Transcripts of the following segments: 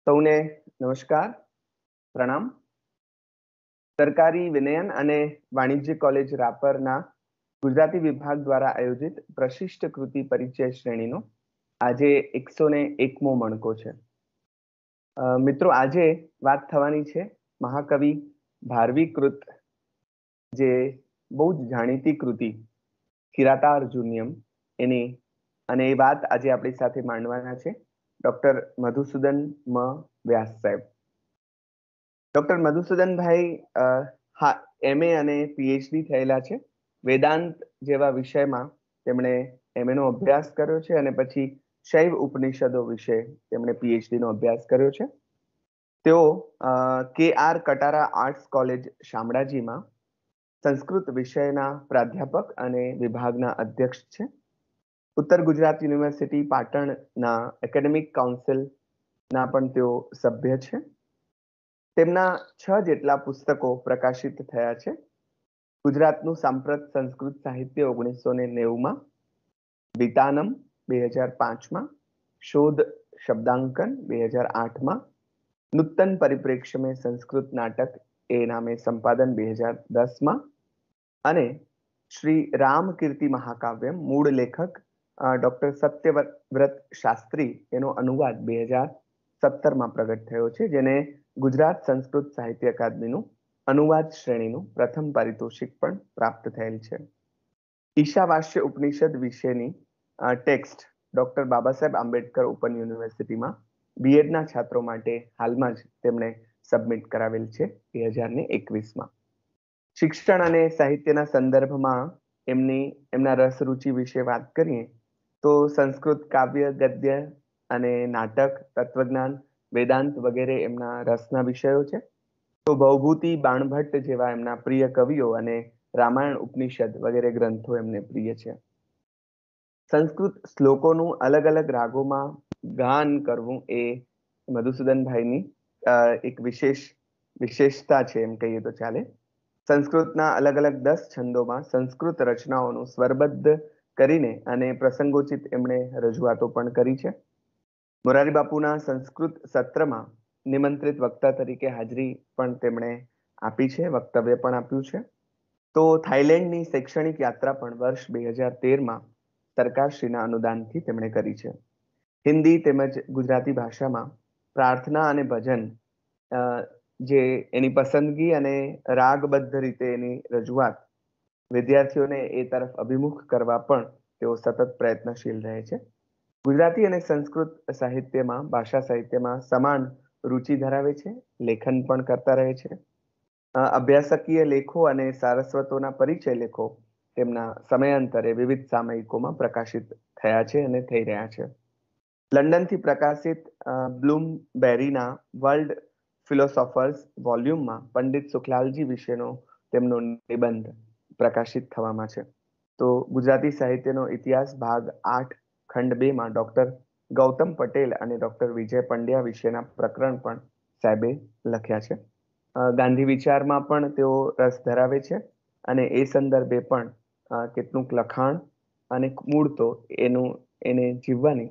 સૌને નમસ્કાર, પ્રણામ. સરકારી વિનયન અને વાણિજ્ય કોલેજ રાપરના ગુજરાતી વિભાગ દ્વારા આયોજિત પ્રશિષ્ટ કૃતિ પરિચય શ્રેણીનો આજે 101મો મણકો છે. મિત્રો, આજે વાત થવાની છે મહાકવિ ભારવીકૃત જે બહુ જ જાણીતી કૃતિ કિરાતાર્જુનીયમ એની, અને એ વાત આજે આપણી સાથે માંડવાના છે ડોક્ટર મધુસૂદન વ્યાસ સાહેબ. ડોક્ટર મધુસૂદનભાઈ MA અને PhD થયેલા છે. વેદાંત જેવા વિષયમાં તેમણે MA નો અભ્યાસ કર્યો છે અને પછી શૈવ ઉપનિષદો વિશે તેમણે PhD નો અભ્યાસ કર્યો છે. તેઓ KR કટારા આર્ટ્સ કોલેજ શામળાજીમાં સંસ્કૃત વિષયના પ્રાધ્યાપક અને વિભાગના અધ્યક્ષ છે. ઉત્તર ગુજરાત યુનિવર્સિટી પાટણના એકેડેમિક કાઉન્સિલના પણ તેઓ સભ્ય છે. તેમના 6 જેટલા પુસ્તકો પ્રકાશિત થયા છે. ગુજરાતનું સાંપ્રત સંસ્કૃત સાહિત્ય 1990માં, વિતાનમ 2005માં, શોધ શબ્દાંકન 2008માં, નૂતન પરિપ્રેक्ष्य में संस्कृत नाटक એ નામે સંપાદન 2010માં, અને શ્રી રામકીર્તિ મહાકાવ્યમ મૂળ લેખક ડોક્ટર સત્યવ્રત શાસ્ત્રી એનો અનુવાદ 2017માં પ્રગટ થયો છે, જેને ગુજરાત સંસ્કૃત સાહિત્ય અકાદમીનું અનુવાદ શ્રેણીનું પ્રથમ પારિતોષિક પણ પ્રાપ્ત થયેલ છે. ઈશાવાસ્ય ઉપનિષદ વિશેની text doctor Baba Saheb Ambedkar open યુનિવર્સિટીમાં બીએડના છાત્રો માટે હાલમાં જ તેમણે સબમિટ કરાવેલ છે 2021માં. શિક્ષણ અને સાહિત્યના સંદર્ભમાં એમના રસ રુચિ વિશે વાત કરીએ તો સંસ્કૃત કાવ્ય, ગદ્ય અને નાટક, તત્વજ્ઞાન, વેદાંત વગેરે એમના રસના વિષયો છે. તો ભવભૂતિ, બાણભટ્ટ જેવા એમના પ્રિય કવિઓ અને રામાયણ, ઉપનિષદ વગેરે ગ્રંથો એમને પ્રિય છે. સંસ્કૃત શ્લોકોનું અલગ અલગ રાગોમાં ગાન કરવું એ મધુસૂદનભાઈની એક વિશેષતા છે એમ કહીએ તો ચાલે. સંસ્કૃતના અલગ અલગ 10 છંદોમાં સંસ્કૃત રચનાઓનું સ્વરબદ્ધ કરીને અને પ્રસંગોચિત એમણે રજૂઆતો પણ કરી છે. મોરારી બાપુના સંસ્કૃત સત્રમાં નિમંત્રિત વક્તા તરીકે હાજરી પણ તેમણે આપી છે, વક્તવ્ય પણ આપ્યું છે. તો થાઈલેન્ડની શૈક્ષણિક યાત્રા પણ વર્ષ 2013માં સરકારશ્રીના અનુદાનથી તેમણે કરી છે. હિન્દી તેમજ ગુજરાતી ભાષામાં પ્રાર્થના અને ભજન જે એની પસંદગી અને રાગબદ્ધ રીતે એની રજૂઆત વિદ્યાર્થીઓને એ તરફ અભિમુખ કરવા પણ તેઓ સતત પ્રયત્નશીલ રહે છે. ગુજરાતી અને સંસ્કૃત સાહિત્યમાં, ભાષા સાહિત્યમાં સમાન રુચિ ધરાવે છે, લેખન પણ કરતા રહે છે. અભ્યાસકીય લેખો અને સારસ્વતોના પરિચય લેખો તેમના સમયાંતરે વિવિધ સામયિકોમાં પ્રકાશિત થયા છે અને થઈ રહ્યા છે. લંડનથી પ્રકાશિત બ્લૂમબેરીના વર્લ્ડ ફિલોસોફર્સ વોલ્યુમમાં પંડિત સુખલાલજી વિશેનો તેમનો નિબંધ પ્રકાશિત થવામાં છે. તો ગુજરાતી સાહિત્યનો ઇતિહાસ ભાગ 8 ખંડ 2માં ડોક્ટર ગૌતમ પટેલ અને ડોક્ટર વિજય પંડ્યા વિશેના પ્રકરણ પણ સાહેબે લખ્યા છે. ગાંધી વિચારમાં પણ તેઓ રસ ધરાવે છે અને એ સંદર્ભે પણ કેટલુંક લખાણ અને મૂળ તો એને જીવવાની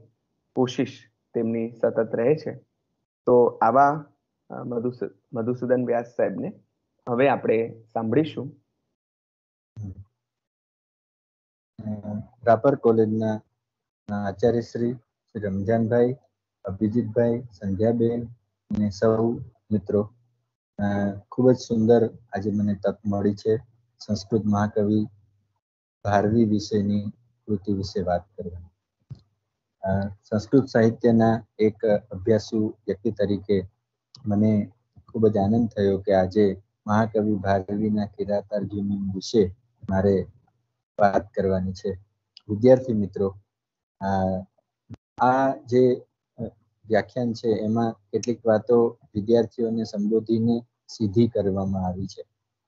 કોશિશ તેમની સતત રહે છે. તો આવા મધુસૂદન વ્યાસ સાહેબને હવે આપણે સાંભળીશું. રાપર કોલેજના આચાર્ય શ્રી રમજાનભાઈ, અભિજીતભાઈ, સંધ્યાબેન અને સૌ મિત્રો, ખૂબ જ સુંદર આજે મને તક મળી છે સંસ્કૃત મહાકવિ ભારવી વિશેની કૃતિ વિશે વાત કરવાની. સંસ્કૃત સાહિત્યના એક અભ્યાસુ વ્યક્તિ તરીકે મને ખૂબ જ આનંદ થયો કે આજે મહાકવિ ભારવીના કિરાતાર્જુનીયમ વિશે મારે વાત કરવાની છે. વિદ્યાર્થી મિત્રો, આ જે વ્યાખ્યાન છે એમાં કેટલીક વાતો વિદ્યાર્થીઓને સંબોધીને સીધી કરવામાં આવી છે.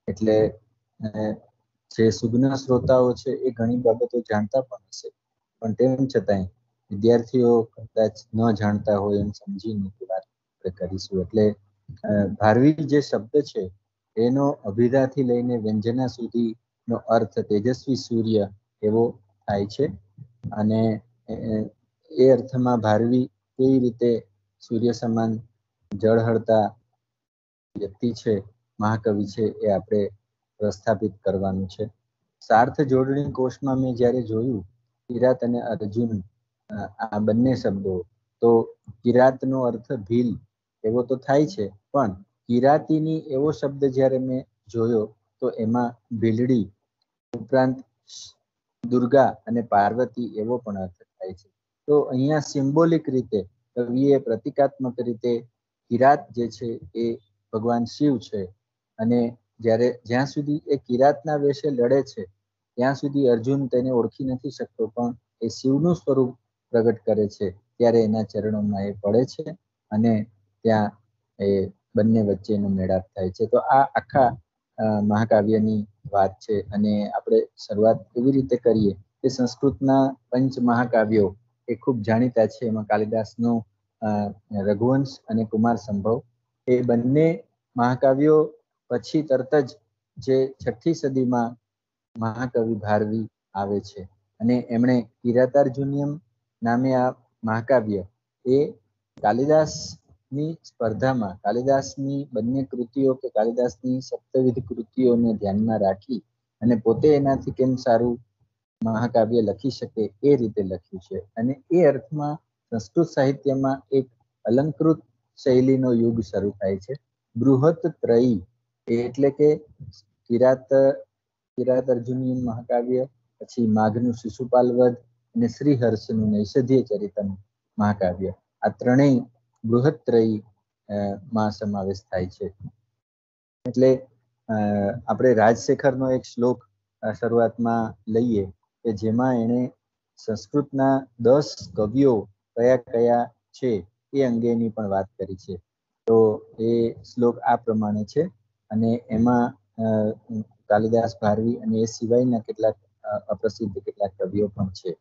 એટલે જે સુજ્ઞ શ્રોતાઓ છે એ ઘણી બાબતો જાણતા પણ હશે, પણ તેમ છતાંય વિદ્યાર્થીઓ કદાચ ન જાણતા હોય એમ સમજીને વાત કરીશું. એટલે ભારવી જે શબ્દ છે એનો અભિધાથી લઈને વ્યંજના સુધીનો અર્થ તેજસ્વી સૂર્ય એવો થાય છે. અને એ અર્થમાં ભારવી કેવી રીતે સૂર્ય સમાન જળહળતા વ્યક્તિ છે, મહાકવિ છે, એ આપણે પ્રસ્થાપિત કરવાનું છે. સાર્થ જોડણી કોષમાં મેં જ્યારે જોયું કિરાત અને અર્જુન, આ બંને શબ્દો, તો કિરાતનો અર્થ ભીલ એવો તો થાય છે, પણ કિરાતીની એવો શબ્દ જ્યારે મેં જોયો તો એમાં ભીલડી ઉપરાંત દુર્ગા અને પાર્વતી એવો પણ અર્થ થાય છે. તો અહીંયા સિમ્બોલિક રીતે કવિએ પ્રતિકાત્મક રીતે કિરાત જે છે એ ભગવાન શિવ છે, અને જ્યાં સુધી એ કિરાતના વેશે લડે છે ત્યાં સુધી અર્જુન તેને ઓળખી નથી શકતો, પણ એ શિવનું સ્વરૂપ પ્રગટ કરે છે ત્યારે એના ચરણોમાં એ પડે છે અને ત્યાં એ બંને વચ્ચેનો મેળાપ થાય છે. તો આ આખા મહાકાવ્યની વાત છે. અને આપણે શરૂઆત એવી રીતે કરીએ કે સંસ્કૃતના પંચ મહાકાવ્યો એ ખૂબ જાણીતા છે. એમાં કાલિદાસનું રઘુવંશ અને કુમાર સંભવ, એ બંને મહાકાવ્યો પછી તરત જ જે 6ઠ્ઠી સદીમાં મહાકવિ ભારવી આવે છે, અને એમણે કિરાતાર્જુનિયમ નામે આ મહાકાવ્ય એ કાલિદાસની સ્પર્ધામાં કાલિદાસની બંને કૃતિઓ કે કાલિદાસની સપ્તવિધ કૃતિઓને ધ્યાનમાં રાખી અને પોતે એનાથી કેમ સારું મહાકાવ્ય લખી શકે એ રીતે લખ્યું છે. અને એ અર્થમાં સંસ્કૃત સાહિત્યમાં એક અલંકૃત શૈલીનો યુગ શરૂ થાય છે. બૃહત ત્રયી એટલે કે કિરાત અર્જુનીયન મહાકાવ્ય, પછી માઘનું શિશુપાલ વધ અને શ્રીહર્ષનું નૈષધ્ય ચરિતમ મહાકાવ્ય, આ ત્રણેય બૃહત્રયી માં સમાવેશ થાય છે. એટલે આપણે રાજશેખરનો એક શ્લોક શરૂઆતમાં લઈએ કે જેમાં એણે સંસ્કૃતના 10 કવિઓ કયા કયા છે એ અંગેની પણ વાત કરી છે. તો એ શ્લોક આ પ્રમાણે છે, અને એમાં કાલિદાસ, ભારવી અને એ સિવાયના કેટલાક અપ્રસિદ્ધ કેટલાક કવિઓ પણ છે.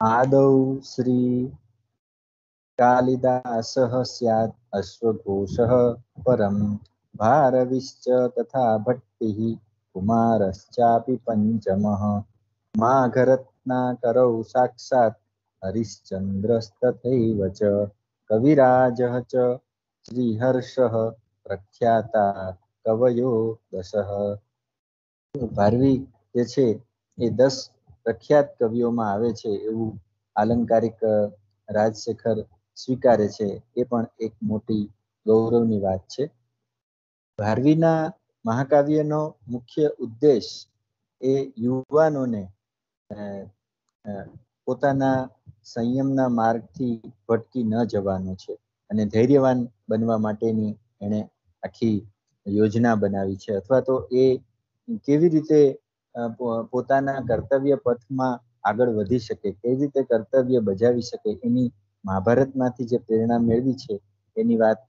આદૌ શ્રી કાલિદાસઃ સ્યાत् અશ્વઘોષઃ પરમ ભારવિશ્ચ તથા ભટ્ટિः કુમારશ્ચાપि પંચમઃ માઘરત્નાકરौ સાક્ષાત હરિશ્ચંદ્રસ્તથૈવ ચ કવિરાજઃ ચ શ્રીહર્ષઃ પ્રખ્યાતા કવયો દશઃ. ભારવી જે છે એ 10 પ્રખ્યાત કવિઓમાં આવે છે એવું આલંકારિક રાજશેખર સ્વીકારે છે. એ પણ એક મોટી ગૌરવની વાત છે. ભારવીના મહાકાવ્યનો મુખ્ય ઉદ્દેશ એ યુવાનોને પોતાના સંયમના માર્ગથી ભટકી ન જવાનો છે, અને ધૈર્યવાન બનવા માટેની એણે આખી યોજના બનાવી છે, અથવા તો એ કેવી રીતે પોતાના કર્તવ્ય પથમાં આગળ વધી શકે, કેવી રીતે કર્તવ્ય બજાવી શકે, એની મહાભારતમાંથી જે પ્રેરણા મેળવી છે એની વાત,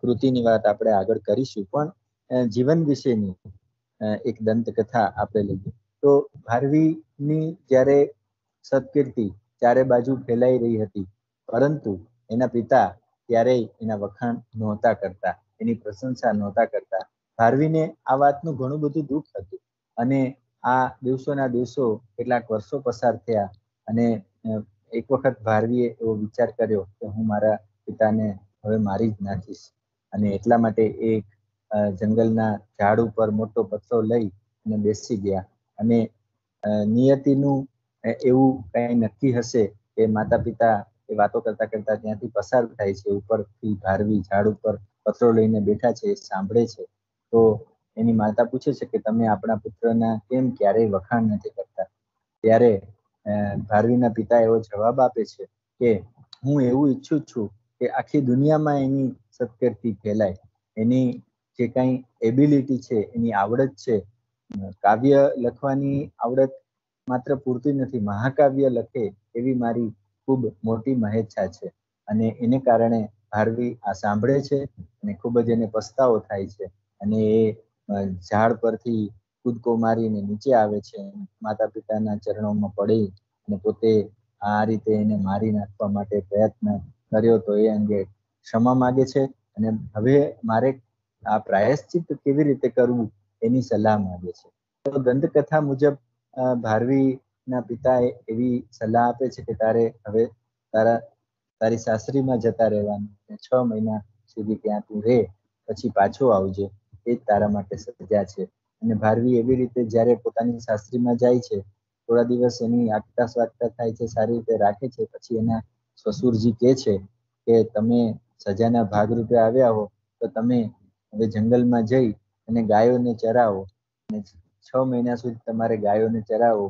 કૃતિની વાત આપણે આગળ કરીશું. પણ જીવન વિશેની એક દંતકથા આપણે લઈએ તો ભારવીની જ્યારે સત્કીર્તિ ચારે બાજુ ફેલાઈ રહી હતી, પરંતુ એના પિતા ક્યારેય એના વખાણ નહોતા કરતા, એની પ્રશંસા નહોતા કરતા. ભારવીને આ વાતનું ઘણું બધું દુઃખ હતું, અને આ દિવસોના દિવસો કેટલાક વર્ષો પસાર થયા, અને એક વખત ભારવીએ એવો વિચાર કર્યો કે હું મારા પિતાને હવે મારી જ નાખીશ, અને એટલા માટે એક જંગલના ઝાડ ઉપર મોટો પથ્થરો લઈ અને બેસી ગયા. અને નિયતિનું એવું કઈ નક્કી હશે કે માતા પિતા એ વાતો કરતા કરતા ત્યાંથી પસાર થાય છે, ઉપરથી ભારવી ઝાડ ઉપર પથ્થરો લઈને બેઠા છે, એ સાંભળે છે. તો એની માતા પૂછે છે કે તમે આપણા પુત્રના કેમ ક્યારેય વખાણ નથી કરતા? ત્યારે ભારવીના પિતા એવો જવાબ આપે છે કે હું એવું ઈચ્છું છું કે આખી દુનિયામાં એની સત્કીર્તિ ફેલાય, એની જે કઈ એબિલિટી છે, એની આવડત છે, કાવ્ય લખવાની આવડત માત્ર પૂરતી નથી, મહાકાવ્ય લખે એવી મારી ખૂબ મોટી મહેચ્છા છે. અને એને કારણે ભારવી આ સાંભળે છે અને ખૂબ જ એને પસ્તાવો થાય છે, અને એ ઝાડ પરથી કૂદકો મારીને નીચે આવે છે, માતા પિતાના ચરણોમાં પડી અને પોતે આ રીતે એને મારી નાખવા માટે પ્રયત્ન કર્યો તો એ અંગે ક્ષમા માગે છે, અને હવે મારે આ પ્રાયશ્ચિત કેવી રીતે કરવું એની સલાહ માંગે છે. તો દંતકથા મુજબ ભારવીના પિતા એવી સલાહ આપે છે કે તારે હવે તારા તારી સાસરીમાં જતા રહેવાનું, 6 મહિના સુધી ત્યાં તું રહે, પછી પાછો આવજે, એ જ તારા માટે સજા છે. અને ભારવી એવી રીતે જ્યારે પોતાની સાસરીમાં જાય છે, થોડા દિવસ એની આગતા સ્વાગતા થાય છે, સારી રીતે રાખે છે, પછી એના સસુરજી કહે છે કે તમે સજાના ભાગરૂપે આવ્યા હો તો તમે હવે જંગલમાં જઈ અને ગાયોને ચરાવો, અને 6 મહિના સુધી તમારે ગાયોને ચરાવો,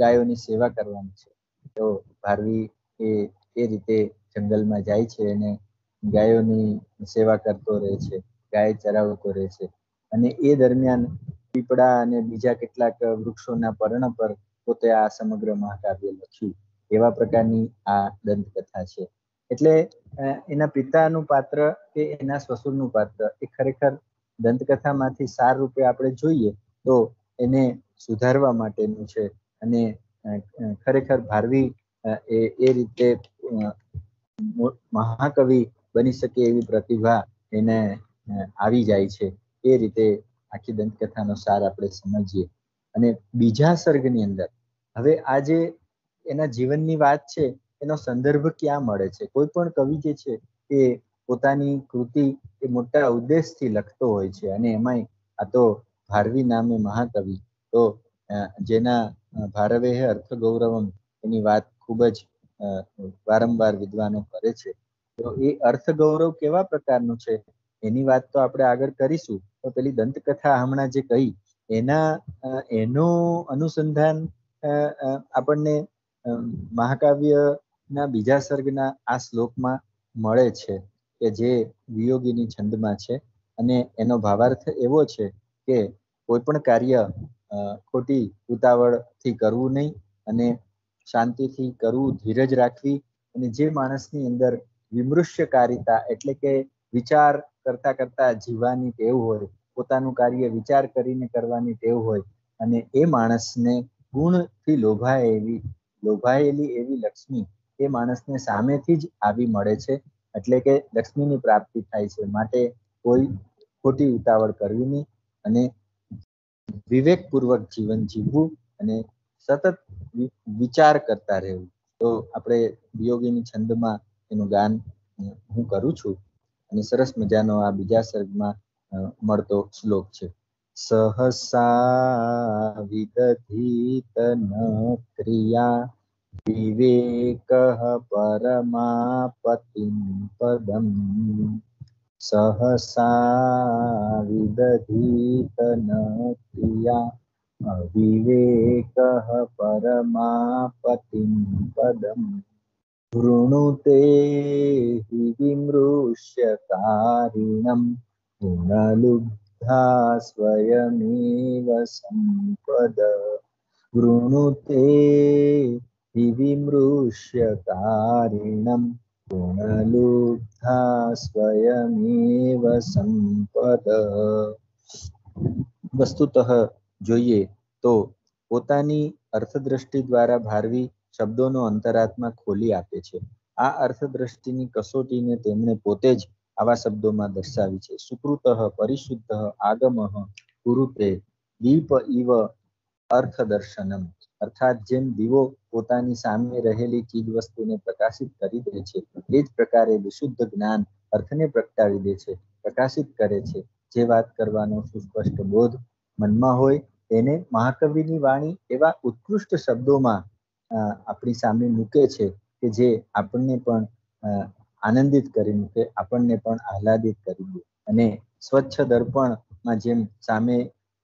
ગાયોની સેવા કરવાની છે. તો ભારવી એ રીતે જંગલમાં જાય છે અને ગાયોની સેવા કરતો રહે છે, ગાય ચરાવતો રહે છે. અને એ દરમિયાન પીપળા અને બીજા કેટલાક વૃક્ષોના પર્ણ પર પોતે આ સમગ્ર મહાકાવ્ય લખ્યું, એવા પ્રકારની આ દંતકથા છે. એટલે એના પિતાનું પાત્ર કે એના સસુરનું પાત્ર એ ખરેખર દંતકથામાંથી સાર રૂપે આપણે જોઈએ તો એને સુધારવા માટેનું છે. અને ખરેખર ભારવી એ રીતે મહાકવિ બની શકે એવી પ્રતિભા એને આવી જાય છે. એ રીતે આખી દંતકથાનો સાર આપણે સમજીએ. અને બીજા સર્ગની અંદર હવે આ જે એના જીવનની વાત છે, એનો સંદર્ભ ક્યાં મળે છે? કોઈ પણ કવિ જે છે એ પોતાની કૃતિ એ મોટા ઉદ્દેશથી લખતો હોય છે, અને એમાંય આ તો ભારવી નામે મહાકવિ, તો જેના ભારવે અર્થ ગૌરવમ એની વાત ખૂબ જ વારંવાર વિદ્વાનો કરે છે. તો એ અર્થ ગૌરવ કેવા પ્રકારનું છે એની વાત તો આપણે આગળ કરીશું, તો પેલી દંતકથા હમણાં જે કહી એનું અનુસંધાન આપણને મહાકાવ્યના બીજા સર્ગના આ શ્લોકમાં મળે છે, કે જે વિયોગીની છંદમાં છે. અને એનો ભાવાર્થ એવો છે કે કોઈ પણ કાર્ય ખોટી ઉતાવળથી કરવું નહીં, અને શાંતિથી કરવું, ધીરજ રાખવી. અને જે માણસની અંદર વિમૃશ્યકારિતા એટલે કે વિચાર કરતા કરતા જીવવાની ટેવ હોય, પોતાનું કાર્ય વિચાર કરીને કરવાની ટેવ હોય, અને એ માણસને ગુણથી લોભાયેલી એવી લક્ષ્મી એ માણસને સામેથી જ આવી મળે છે. એટલે કે લક્ષ્મીની પ્રાપ્તિ થાય છે. માટે કોઈ ખોટી ઉતાવળ કરવી નહીં, અને વિવેકપૂર્વક જીવન જીવવું, અને સતત વિચાર કરતા રહેવું. તો આપણે વિયોગીની છંદમાં એનું ગાન હું કરું છું, અને સરસ મજાનો આ બીજા સર્ગમાં મળતો શ્લોક છે. સહસા વિદધીત ન ક્રિયા વિવેક પરમાપતિમ પદમ. સહસા વિદધીત ન ક્રિયા અવિવેક પરમાપતિમ પદમ. વૃણુતે હિ વિમૃશ્યકારિણં ગુણલુબ્ધા સ્વયમેવ સંપદ. વૃણુતે હિ વિમૃશ્યકારિણં ગુણલુબ્ધા સ્વયમેવ સંપદ. વસ્તુતઃ જોઈએ તો પોતાની અર્થદ્રષ્ટિ દ્વારા ભારવી શબ્દોનો અંતરાત્મા ખોલી આપે છે. આ અર્થદ્રષ્ટિની કસોટીને તેમણે પોતે જ આવા શબ્દોમાં દર્શાવી છે. સુકૃતઃ પરિશુદ્ધ આગમઃ કુરુતે દીપ ઇવ અર્થદર્શનમ. અર્થાત જેમ દીવો પોતાની સામે રહેલી ચીજ વસ્તુને પ્રકાશિત કરી દે છે, એ જ પ્રકારે વિશુદ્ધ જ્ઞાન અર્થને પ્રગટાવી દે છે, પ્રકાશિત કરે છે. જે વાત કરવાનો સુસ્પષ્ટ બોધ મનમાં હોય તેને મહાકવિની વાણી એવા ઉત્કૃષ્ટ શબ્દોમાં આપણી સામે મૂકે છે, કે જે આપણને પણ આનંદિત કરી મૂકે, આપણને પણ આહલાદિત કરી દે. અને સ્વચ્છ દર્પણમાં જેમ સામે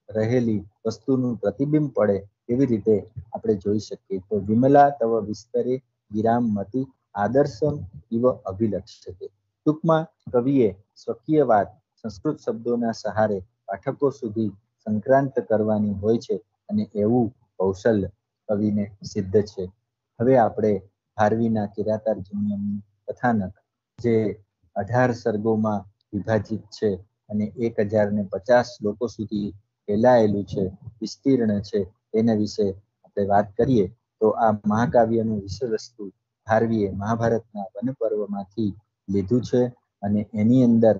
રહેલી વસ્તુનું પ્રતિબિંબ પડે એવી રીતે આપણે જોઈ શકીએ. તો વિમલા તવ વિસ્તરે ગિરામ મતિ આદર્શમ ઇવ અભિલક્ષ્યતે. ટૂંકમાં કવિએ સ્વકીય વાત સંસ્કૃત શબ્દોના સહારે પાઠકો સુધી સંક્રાંત કરવાની હોય છે, અને એવું કૌશલ્ય કવિને સિદ્ધ છે. હવે આપણે ભારવીના કિરાતાર્જુનીયમનું કથાનક, જે 18 સર્ગોમાં વિભાજિત છે અને 1050 શ્લોકો સુધી ફેલાયેલું છે, વિસ્તીર્ણ છે, એના વિશે આપણે વાત કરીએ. તો આ મહાકાવ્યનું વિષય વસ્તુ ભારવીએ મહાભારતના વનપર્વમાંથી લીધું છે. અને એની અંદર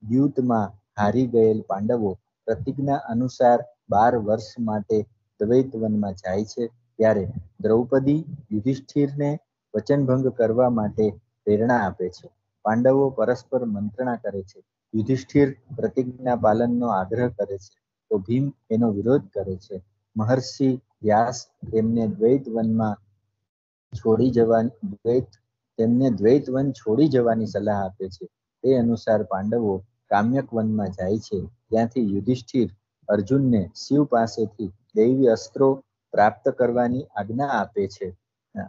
દ્યુતમાં હારી ગયેલ પાંડવો પ્રતિજ્ઞા અનુસાર 12 વર્ષ માટે દ્વૈતવનમાં જાય છે. ત્યારે દ્રૌપદી યુધિષ્ઠિરને વચનભંગ કરવા માટે પ્રેરણા આપે છે. પાંડવો પરસ્પર મંત્રણા કરે છે. યુધિષ્ઠિર પ્રતિજ્ઞા પાલનનો આગ્રહ કરે છે તો ભીમ એનો વિરોધ કરે છે. મહર્ષિ વ્યાસ તેમને દ્વૈત વન છોડી જવાની સલાહ આપે છે. તે અનુસાર પાંડવો કામ્યક વનમાં જાય છે. ત્યાંથી યુધિષ્ઠિર અર્જુનને શિવ પાસેથી દૈવી અસ્ત્રો પ્રાપ્ત કરવાની આજ્ઞા આપે છે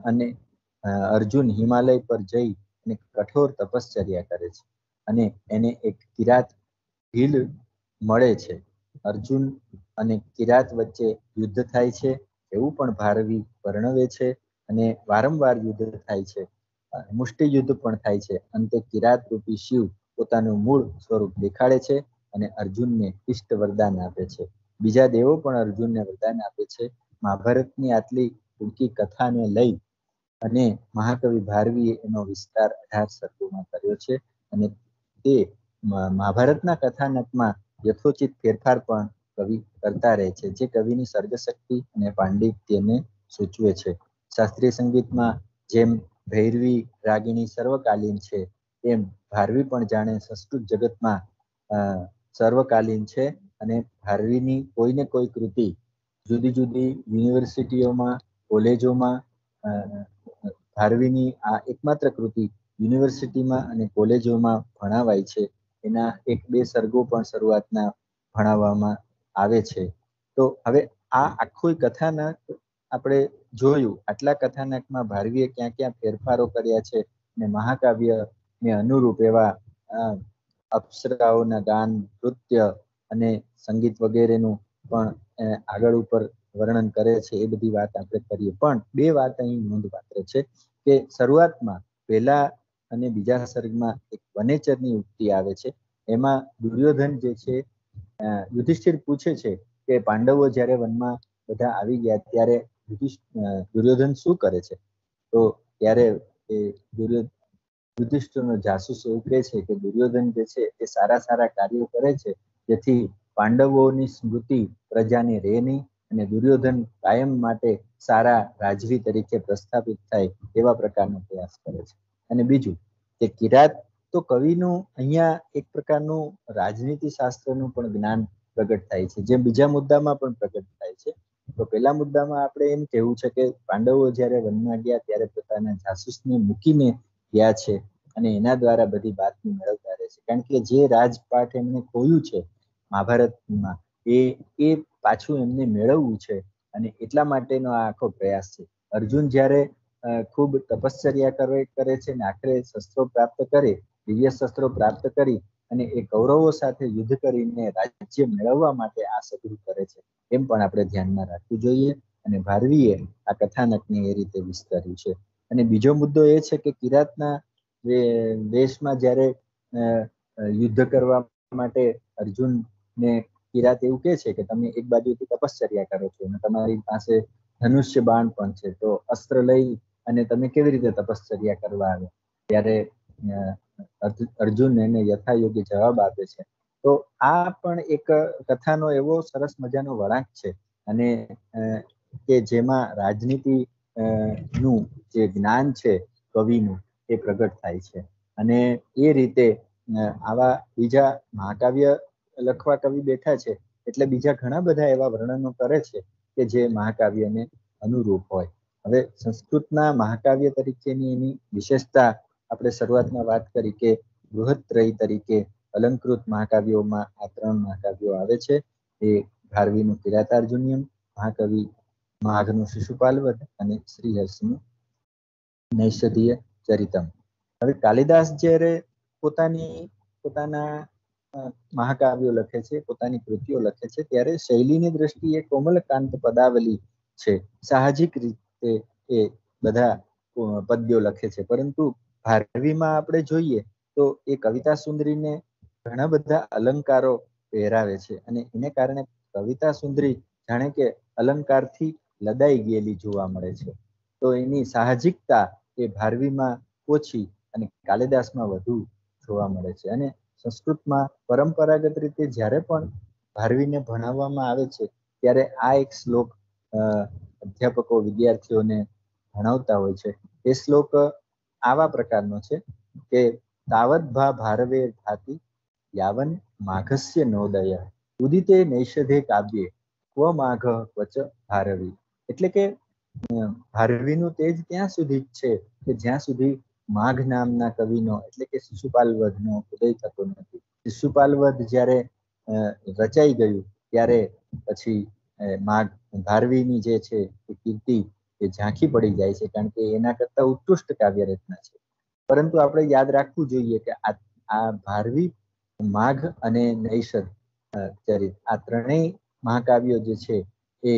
અને અર્જુન હિમાલય પર જઈ અને કઠોર તપશ્ચર્યા કરે છે અને એને એક કિરાત ભીલ મળે છે. અર્જુન અને કિરાત વચ્ચે યુદ્ધ થાય છે એવું પણ ભારવી વર્ણવે છે અને વારંવાર યુદ્ધ થાય છે. મુષ્ટિ યુદ્ધ પણ થાય છે. અંતે કિરાત રૂપી શિવ પોતાનું મૂળ સ્વરૂપ દેખાડે છે અને અર્જુનને ઇષ્ટ વરદાન આપે છે. બીજા દેવો પણ અર્જુનને વરદાન આપે છે. મહાભારતની આટલી ટૂંકી કથાને લઈ અને મહાકવિ ભારવીએ એનો વિસ્તાર 18 સર્ગોમાં કર્યો છે અને તે મહાભારતના કથાનકમાં યથોચિત ફેરફાર પણ કવિ કરતા રહે છે, જે કવિની સર્ગશક્તિ અને પાંડિત્યને સૂચવે છે. શાસ્ત્રીય સંગીતમાં જેમ ભૈરવી રાગિણી સર્વકાલીન છે, તેમ ભારવી પણ જાણે સંસ્કૃત જગતમાં સર્વકાલીન છે અને ભારવીની કોઈને કોઈ કૃતિ જુદી જુદી યુનિવર્સિટીઓમાં, કોલેજોમાં ભારવીની આ એકમાત્ર કૃતિ યુનિવર્સિટીમાં અને કોલેજોમાં ભણાવાય છે. એના 1-2 સર્ગો પણ શરૂઆતના ભણાવવામાં આવે છે. તો હવે આ આખું કથાનક આપણે જોયું. આટલા કથાનકમાં ભારવીએ ક્યાં ક્યાં ફેરફારો કર્યા છે અને મહાકાવ્યને અનુરૂપ એવા અપ્સરાઓના ગાન, નૃત્ય અને સંગીત વગેરેનું પણ આગળ ઉપર વર્ણન કરે છે. એ બધી વાત આપણે કરીએ, પણ 2 વાત અહીં નોંધપાત્ર છે કે શરૂઆતમાં પહેલા અને બીજા સર્ગમાં એક વનેચરની ઉક્તિ આવે છે. એમાં દુર્યોધન જે છે, યુધિષ્ઠિર પૂછે છે કે પાંડવો જ્યારે વનમાં બધા આવી ગયા ત્યારે દુર્યોધન શું કરે છે? તો ત્યારે યુધિષ્ઠિરનો જાસૂસ એવું કહે છે કે દુર્યોધન જે છે એ સારા કાર્યો કરે છે, જેથી પાંડવોની સ્મૃતિ પ્રજાને રહે નહીં અને દુર્યોધન કાયમ માટે સારા રાજવી તરીકે પ્રસ્થાપિત થાય એવા પ્રકારનો પ્રયાસ કરે છે. અને બીજું કે કિરાત તો કવિનું અહીંયા એક પ્રકારનું રાજનીતિ શાસ્ત્રનું પણ જ્ઞાન પ્રગટ થાય છે, જે બીજા મુદ્દામાં પણ પ્રગટ થાય છે. તો પહેલા મુદ્દામાં આપણે એમ કહેવું છે કે પાંડવો જ્યારે વનમાં ગયા ત્યારે પોતાના જાસૂસને મૂકીને ગયા છે અને એના દ્વારા બધી બાતમી મેળવતા રહે છે. કારણ કે જે રાજપાઠ એમને ખોયું છે મહાભારતમાં, એ પાછું એમને મેળવવું છે અને એટલા માટેનો આ આખો પ્રયાસ છે. અર્જુન જ્યારે ખૂબ તપશ્ચર્યા કરે છે અને આખરે શસ્ત્રો પ્રાપ્ત કરે, દિવ્ય શસ્ત્રો પ્રાપ્ત કરી અને એ કૌરવો સાથે યુદ્ધ કરીને રાજ્ય મેળવવા માટે આ સગરું કરે છે, એમ પણ આપણે ધ્યાનમાં રાખવું જોઈએ. અને ભારવીએ આ કથાનકને એ રીતે વિસ્તાર્યું છે. અને બીજો મુદ્દો એ છે કે કિરાતના દેશમાં જ્યારે યુદ્ધ કરવા માટે અર્જુનને કિરાત એવું કહે છે કે તમે એક બાજુથી તપશ્ચર્યા કરો છો અને તમારી પાસે ધનુષ્ય બાણ પણ છે, તો અસ્ત્ર લઈ અને તમે કેવી રીતે તપશ્ચર્યા કરવા આવે? ત્યારે અર્જુન એને યથાયોગ્ય જવાબ આપે છે. તો આ પણ એક કથાનો એવો સરસ મજાનો વળાંક છે અને કે જેમાં રાજનીતિ નું જે જ્ઞાન છે કવિનું, એ પ્રગટ થાય છે. અને એ રીતે આવા બીજા મહાકાવ્ય લખવા કવિ બેઠા છે એટલે બીજા ઘણા બધા એવા વર્ણનો કરે છે કે જે મહાકાવ્યને અનુરૂપ હોય. હવે સંસ્કૃતના મહાકાવ્ય તરીકેની એની વિશેષતા આપણે શરૂઆતમાં વાત કરી કે બૃહત્રયી તરીકે અલંકૃત મહાકાવ્યોમાં આ 3 મહાકાવ્યો આવે છે. એ ભારવીનું કિરાતાર્જુનીયમ, મહાકવિ માઘનું શિશુપાલવધ અને શ્રીહર્ષનું નૈષધીય ચરિતમ. હવે કાલિદાસ જ્યારે પોતાના મહાકાવ્યો લખે છે, પોતાની કૃતિઓ લખે છે, ત્યારે શૈલીની દ્રષ્ટિએ કોમલકાંત પદાવલી છે. સાહજિક રીતે એ બધા પદ્યો લખે છે, પરંતુ ભારવીમાં આપણે જોઈએ તો એ કવિતા સુંદરીને ઘણા બધા અલંકારો પહેરાવે છે અને એને કારણે કવિતા સુંદરી જાણે કે અલંકારથી લદાઈ ગયેલી જોવા મળે છે. તો એની સાહજિકતા એ ભારવીમાં ઓછી અને કાલિદાસમાં વધુ જોવા મળે છે. અને સંસ્કૃતમાં પરંપરાગત રીતે જ્યારે પણ ભારવીને ભણાવવામાં આવે છે ત્યારે આ એક શ્લોક અધ્યાપકો વિદ્યાર્થીઓને ભણાવતા હોય છે. એ શ્લોક આવા પ્રકારનો છે કે તાવત ભા ભારવે થાતી યાવન માઘસ્ય નોદય ઉદિતે નૈષધે કાવ્યે ક્વ માઘ ક્વચ ભારવી. એટલે કે ભારવીનું તેજ ત્યાં સુધી જ છે કે જ્યાં સુધી માઘ નામના કવિનો એટલે કે શિશુપાલ વધનો ઉદય થતો નથી. શિશુપાલ વધ જ્યારે રચાઈ ગયું ત્યારે પછી માઘ ભારવીની જે છે એ કીર્તિ એ ઝાંખી પડી જાય છે, કારણ કે એના કરતા ઉત્કૃષ્ટ કાવ્ય રચના છે. પરંતુ આપણે યાદ રાખવું જોઈએ કે આ ભારવી, માઘ અને નૈષધ ચરિત આ ત્રણેય મહાકાવ્યો જે છે એ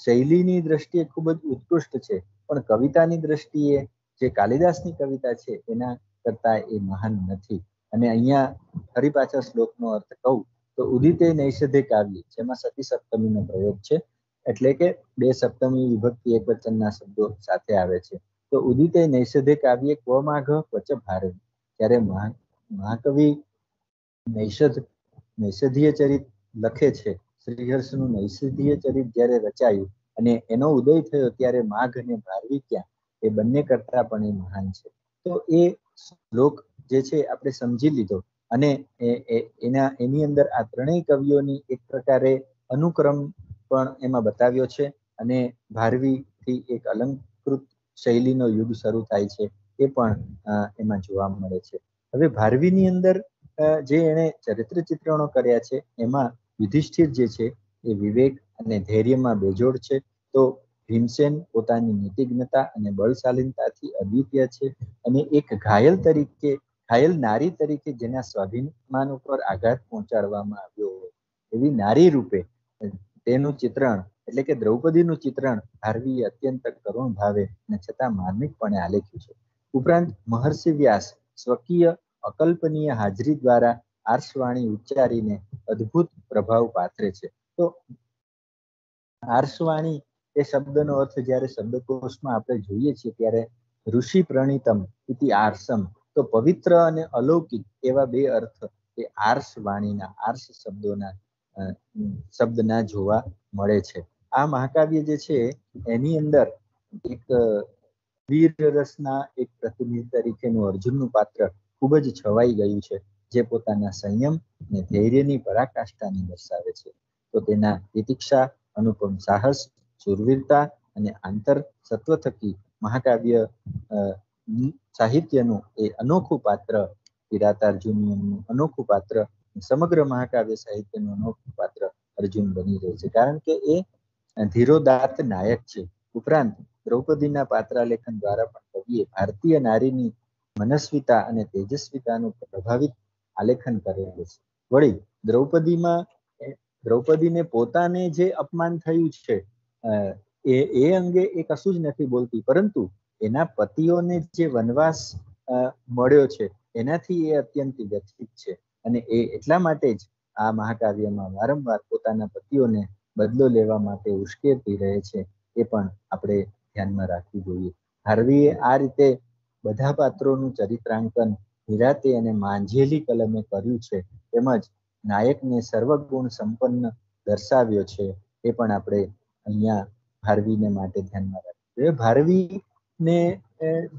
શૈલીની દ્રષ્ટિએ ખૂબ જ ઉત્કૃષ્ટ છે, પણ કવિતાની દ્રષ્ટિએ જે કાલિદાસની કવિતા છે એના કરતા એ મહાન નથી. અને અહીંયા ફરી પાછા શ્લોકનો અર્થ કહું તો ઉદિતે નૈષધે કાવ્ય, જેમાં સતી સપ્તમીનો પ્રયોગ છે, એટલે કે બે સપ્તમી વિભક્તિ એક વચનના શબ્દો સાથે આવે છે. તો ઉદિતે નૈષધે કાવ્ય ક્વ માઘ ક્વચ ભારવી, જ્યારે મહાકવિ નૈષધીય ચરિત લખે છે, શ્રીહર્ષનું નૈષધીય ચરિત જ્યારે રચાયું અને એનો ઉદય થયો ત્યારે માઘ અને ભારવી ક્યાં, એ બંને કરતા પણ એ મહાન છે. તો એ શ્લોક જે છે આપણે સમજી લીધો અને એની અંદર આ ત્રણેય કવિઓની એક પ્રકારે અનુક્રમ પણ એમાં બતાવ્યો છે અને ભારવી થી એક અલંકૃત શૈલીનો યુગ શરૂ થાય છે એ પણ એમાં જોવા મળે છે. હવે ભારવીની અંદર જે એને ચરિત્ર ચિત્રણો કર્યા છે એમાં યુધિષ્ઠિર જે છે એ વિવેક અને ધૈર્યમાં બેજોડ છે, તો ભીમસેન પોતાની નીતિજ્ઞતા અને બળશાલીનતાથી અદ્વિતીય છે, અને એક ઘાયલ નારી તરીકે જેના સ્વાભિમાન ઉપર આઘાત પહોંચાડવામાં આવ્યો હોય એવી નારી રૂપે તેનું ચિત્રણ એટલે કે દ્રૌપદીનું ચિત્રણ ભારવીએ અત્યંત કરુણ ભાવે અને છતાં માર્મિકપણે આલેખ્યું છે. ઉપરાંત મહર્ષિ વ્યાસ સ્વકીય અકલ્પનીય હાજરી દ્વારા આર્ષવાણી ઉચ્ચારીને અદ્ભુત પ્રભાવ પાથરે છે. તો આર્ષવાણી એ શબ્દનો અર્થ જ્યારે શબ્દકોશમાં આપણે જોઈએ છીએ ત્યારે ઋષિ પ્રણીતમ ઇતિ આર્ષમ, તો પવિત્ર અને અલૌકિક એવા બે અર્થ એ આર્ષ વાણીના, આર્ષ શબ્દના જોવા મળે છે. આ મહાકાવ્ય જે છે એની અંદર એક વીર રસના એક પ્રતિનિધિ તરીકેનું અર્જુનનું પાત્ર ખૂબ જ છવાઈ ગયું છે, જે પોતાના સંયમ અને ધૈર્યની પરાકાષ્ઠાને દર્શાવે છે. તો તેના તિતિક્ષા, અનુપમ સાહસ, શૂરવીરતા અને આંતર સત્વ થકી મહાકાવ્ય સાહિત્યનું એ અનોખું પાત્ર, કિરાતાર્જુનનું અનોખું પાત્ર, સમગ્ર મહાકાવ્ય સાહિત્યનું અનોખું પાત્ર અર્જુન બની રહે છે, કારણ કે એ ધીરોદાત્ત નાયક છે. ઉપરાંત દ્રૌપદીના પાત્રાલેખન દ્વારા પણ કવિએ ભારતીય નારીની મનસ્વિતા અને તેજસ્વિતાનું પ્રભાવિત આલેખન કરેલું છે. વળી દ્રૌપદીને પોતાને જે અપમાન થયું છે એ અંગે એ કશું જ નથી બોલતી, પરંતુ એના પતિઓને જે વનવાસ મળ્યો છે એનાથી એ અત્યંત વ્યથિત છે, અને એ એટલા માટે જ આ મહાકાવ્યમાં વારંવાર પોતાના પતિઓને બદલો લેવા માટે ઉશ્કેરતી રહે છે. એ પણ આપણે ધ્યાનમાં રાખવું જોઈએ. ભારવીએ આ રીતે બધા પાત્રોનું ચરિત્રાંકન નિરાતે અને માંઝેલી કલમે કર્યું છે, તેમજ નાયકને સર્વગુણ સંપન્ન દર્શાવ્યો છે. એ પણ આપણે અહીંયા ભારવીને માટે ધ્યાનમાં રાખવું જોઈએ. ભારવીને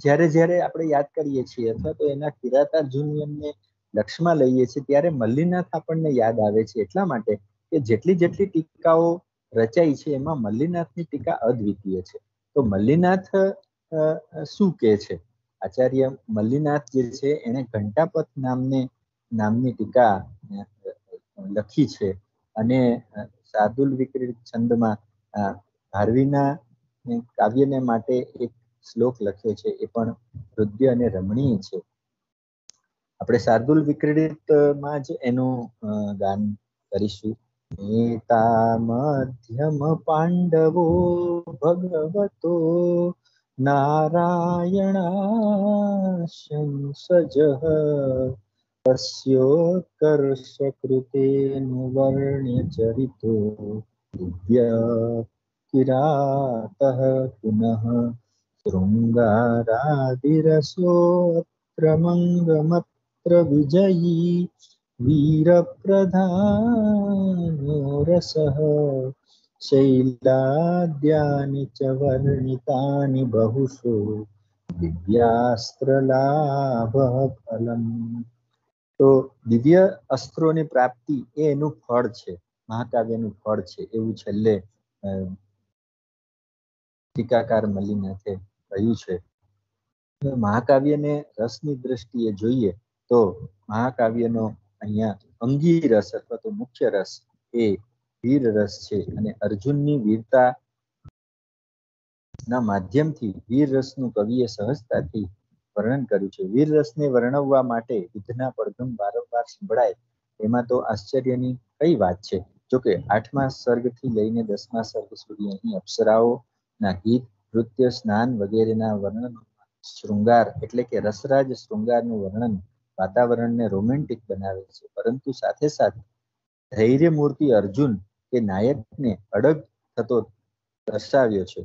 જ્યારે આપણે યાદ કરીએ છીએ અથવા તો એના કિરાતાર્જુનને લક્ષમાં લઈએ છીએ ત્યારે મલ્લીનાથ આપણને યાદ આવે છે, એટલા માટે કે જેટલી ટીકાઓ રચાઈ છે એમાં મલ્લીનાથની ટીકા અદ્વિતીય છે. તો મલ્લીનાથ શું કહે છે? આચાર્ય મલ્લીનાથ જે છે એને ઘંટાપથ નામની ટીકા લખી છે, અને શાર્દુલ વિક્રીડિત છંદમાં ભારવીના કાવ્યને માટે એક શ્લોક લખ્યો છે, એ પણ હૃદય અને રમણીય છે. આપણે શાર્દુલ વિક્રીડિતમાં જ એનું ગાન કરીશું. નેતા મધ્યમ પાંડવો ભગવતો નારાયણાશંસજ તસ્યોત્કર્ષ કૃતેનું વર્ણ્ય ચરિતો દિવ્ય કિરાતઃ પુનઃ શૃંગારાદિરસોત્ર મંગમત્ર વિજયી વીરપ્રધાનો રસઃ શૈલાદ્યાનિ ચ વર્ણિતાનિ બહુષો દિવ્યાસ્ત્ર લાભ ફલમ. તો દિવ્ય અસ્ત્રોની પ્રાપ્તિ એ એનું ફળ છે, મહાકાવ્યનું ફળ છે, એવું છેલ્લે ટીકાકાર મલ્લીનાથે કહ્યું છે. મહાકાવ્યને રસની દ્રષ્ટિએ જોઈએ તો મહાકાવ્યનો અહીંયા અંગી રસ અથવા તો મુખ્ય રસ એ વીર રસ છે, અને અર્જુનની વીરતા ના માધ્યમથી વીર રસનું કવિએ સહજતાથી વર્ણન કર્યું છે. વીર રસને વર્ણવવા માટે યુદ્ધના પડઘમ વારંવાર સંભળાય એમાં તો આશ્ચર્યની કઈ વાત છે. જોકે 8મા સર્ગથી લઈને 10મા સર્ગ સુધી અહીં અપ્સરાઓના ગીત, નૃત્ય, સ્નાન વગેરેના વર્ણન શૃંગાર એટલે કે રસરાજ શૃંગારનું વર્ણન વાતાવરણને રોમેન્ટિક બનાવે છે, પરંતુ સાથે સાથે ધૈર્યમૂર્તિ અર્જુન કે નાયકને અડગ થતો દર્શાવ્યો છે,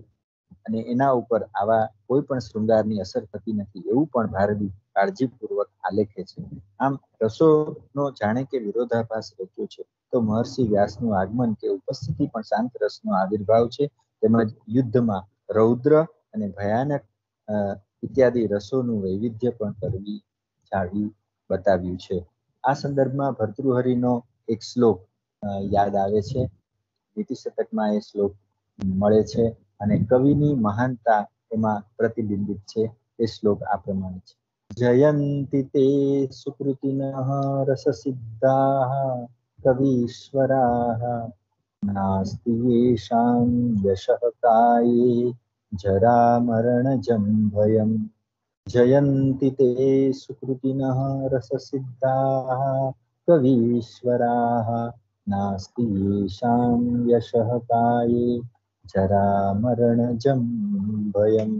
અને એના ઉપર આવા કોઈ પણ શૃંગારની અસર થતી નથી એવું પણ ભારવી કાળજીપૂર્વક આલેખે છે. આમ રસોનો જાણે કે વિરોધાભાસ રચ્યો છે, તો મહર્ષિ વ્યાસનું આગમન કે ઉપસ્થિતિ પણ શાંત રસનો આવિર્ભાવ છે, તેમજ યુદ્ધમાં રૌદ્ર અને ભયાનક ઇત્યાદિ રસોનું વૈવિધ્ય પણ કરવી જાળવી બતાવ્યું છે. આ સંદર્ભમાં ભર્તૃહરિનો એક શ્લોક યાદ આવે છે. નીતિ શતકમાં એ શ્લોક મળે છે, અને કવિની મહાનતા એમાં પ્રતિબિંબિત છે. એ શ્લોક આ પ્રમાણે છે. જયંતિ તે સુકૃતિનઃ રસસિદ્ધાઃ કવીશ્વરાઃ નાસ્તિ યેષાં યશઃ કાયે જરા મરણજં ભયમ. જયંતિ તે સુકૃતિનઃ રસસિદ્ધાઃ કવીશ્વરાઃ નાસ્તિ યેષાં યશઃ કાયે જરા મરણજં ભયમ.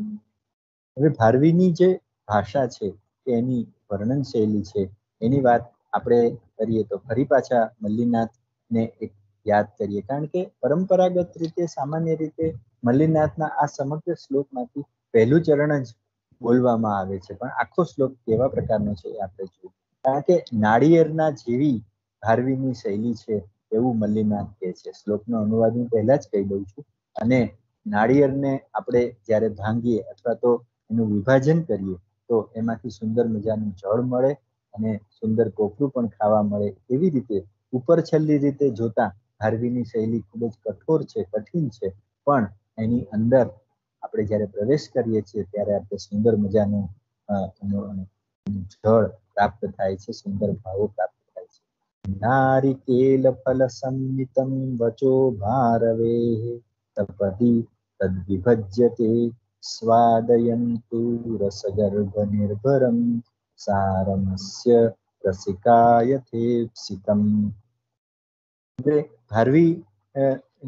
હવે ભારવીની જે ભાષા છે કે એની વર્ણન શૈલી છે, એની વાત આપણે કરીએ તો ફરી પાછા મલ્લીનાથને એક યાદ કરીએ, કારણ કે પરંપરાગત રીતે સામાન્ય રીતે મલ્લીનાથના આ સમગ્ર શ્લોકમાંથી પહેલું ચરણ જ બોલવામાં આવે છે, પણ આખો શ્લોક કેવા પ્રકારનો છે એ આપણે જોઈએ. કારણ કે નાળિયેરના જેવી ભારવીની શૈલી છે એવું મલ્લીનાથ કહે છે. શ્લોકનો અનુવાદ હું પહેલા જ કહી દઉં છું. અને નાળિયેરને આપણે જ્યારે ભાંગીએ અથવા તો એનું વિભાજન કરીએ તો એમાંથી સુંદર મજાનું જળ મળે અને સુંદર કોપરું પણ ખાવા મળે. એવી રીતે ઉપર છેલ્લી રીતે જોતા ભારવીની શૈલી ખૂબ જ કઠોર છે, કઠિન છે, પણ એની અંદર આપણે જ્યારે પ્રવેશ કરીએ છીએ ત્યારે આપણે સુંદર મજાનું જળ પ્રાપ્ત થાય છે, સુંદર ભાવો પ્રાપ્ત થાય છે. નારિકેલ ફલ સંમિતમ વચો ભારવે તપતિ તદ્વિભજ્યતે સ્વાદયંતુ રસગર્ભ નિર્ભરમ સારમસ્ય રસિકાયથેપ્સિતમ. ભારવી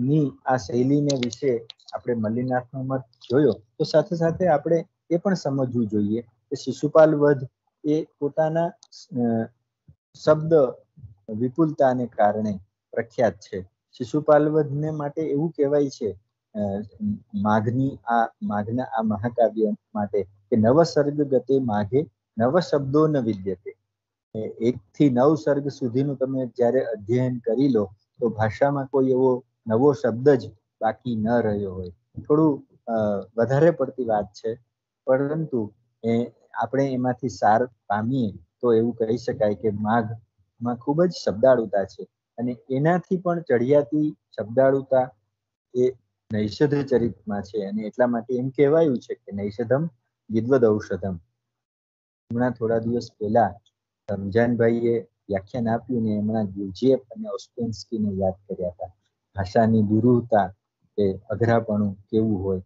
ની આ શૈલીને વિશે આપણે મલ્લીનાથનો મત જોયો, તો સાથે સાથે આપણે એ પણ સમજવું જોઈએ કે શિશુપાલ વધ એ પોતાના શબ્દ વિપુલતાને કારણે પ્રખ્યાત છે. શિશુપાલ વધને માટે એવું કહેવાય છે માઘના આ મહાકાવ્ય માટે કે નવ સર્ગ ગતે માઘે નવ શબ્દો ન વિદ્યતે. 1 થી 9 સર્ગ સુધીનું તમે જ્યારે અધ્યયન કરી લો તો ભાષામાં કોઈ એવો નવો શબ્દ જ બાકી ન રહ્યો હોય. થોડું વધારે પડતી વાત છે, પરંતુ આપણે એમાંથી સાર પામીએ તો એવું કહી શકાય કે માઘમાં ખૂબ જ શબ્દાળુતા છે, અને એનાથી પણ ચઢિયાતી શબ્દાળુતા એ નૈષધ ચરિતમાં છે, અને એટલા માટે એમ કહેવાયું છે કે નૈષધમ વિદ્વદ ઔષધમ. હમણાં થોડા દિવસ પહેલા રમજાનભાઈએ વ્યાખ્યાન આપ્યું ને હમણાં ગુરજીએફ અને ઓસ્પેન્સ્કીને યાદ કર્યા હતા. ભાષાની દુરૂહતા કે અઘરાપણું કેવું હોય.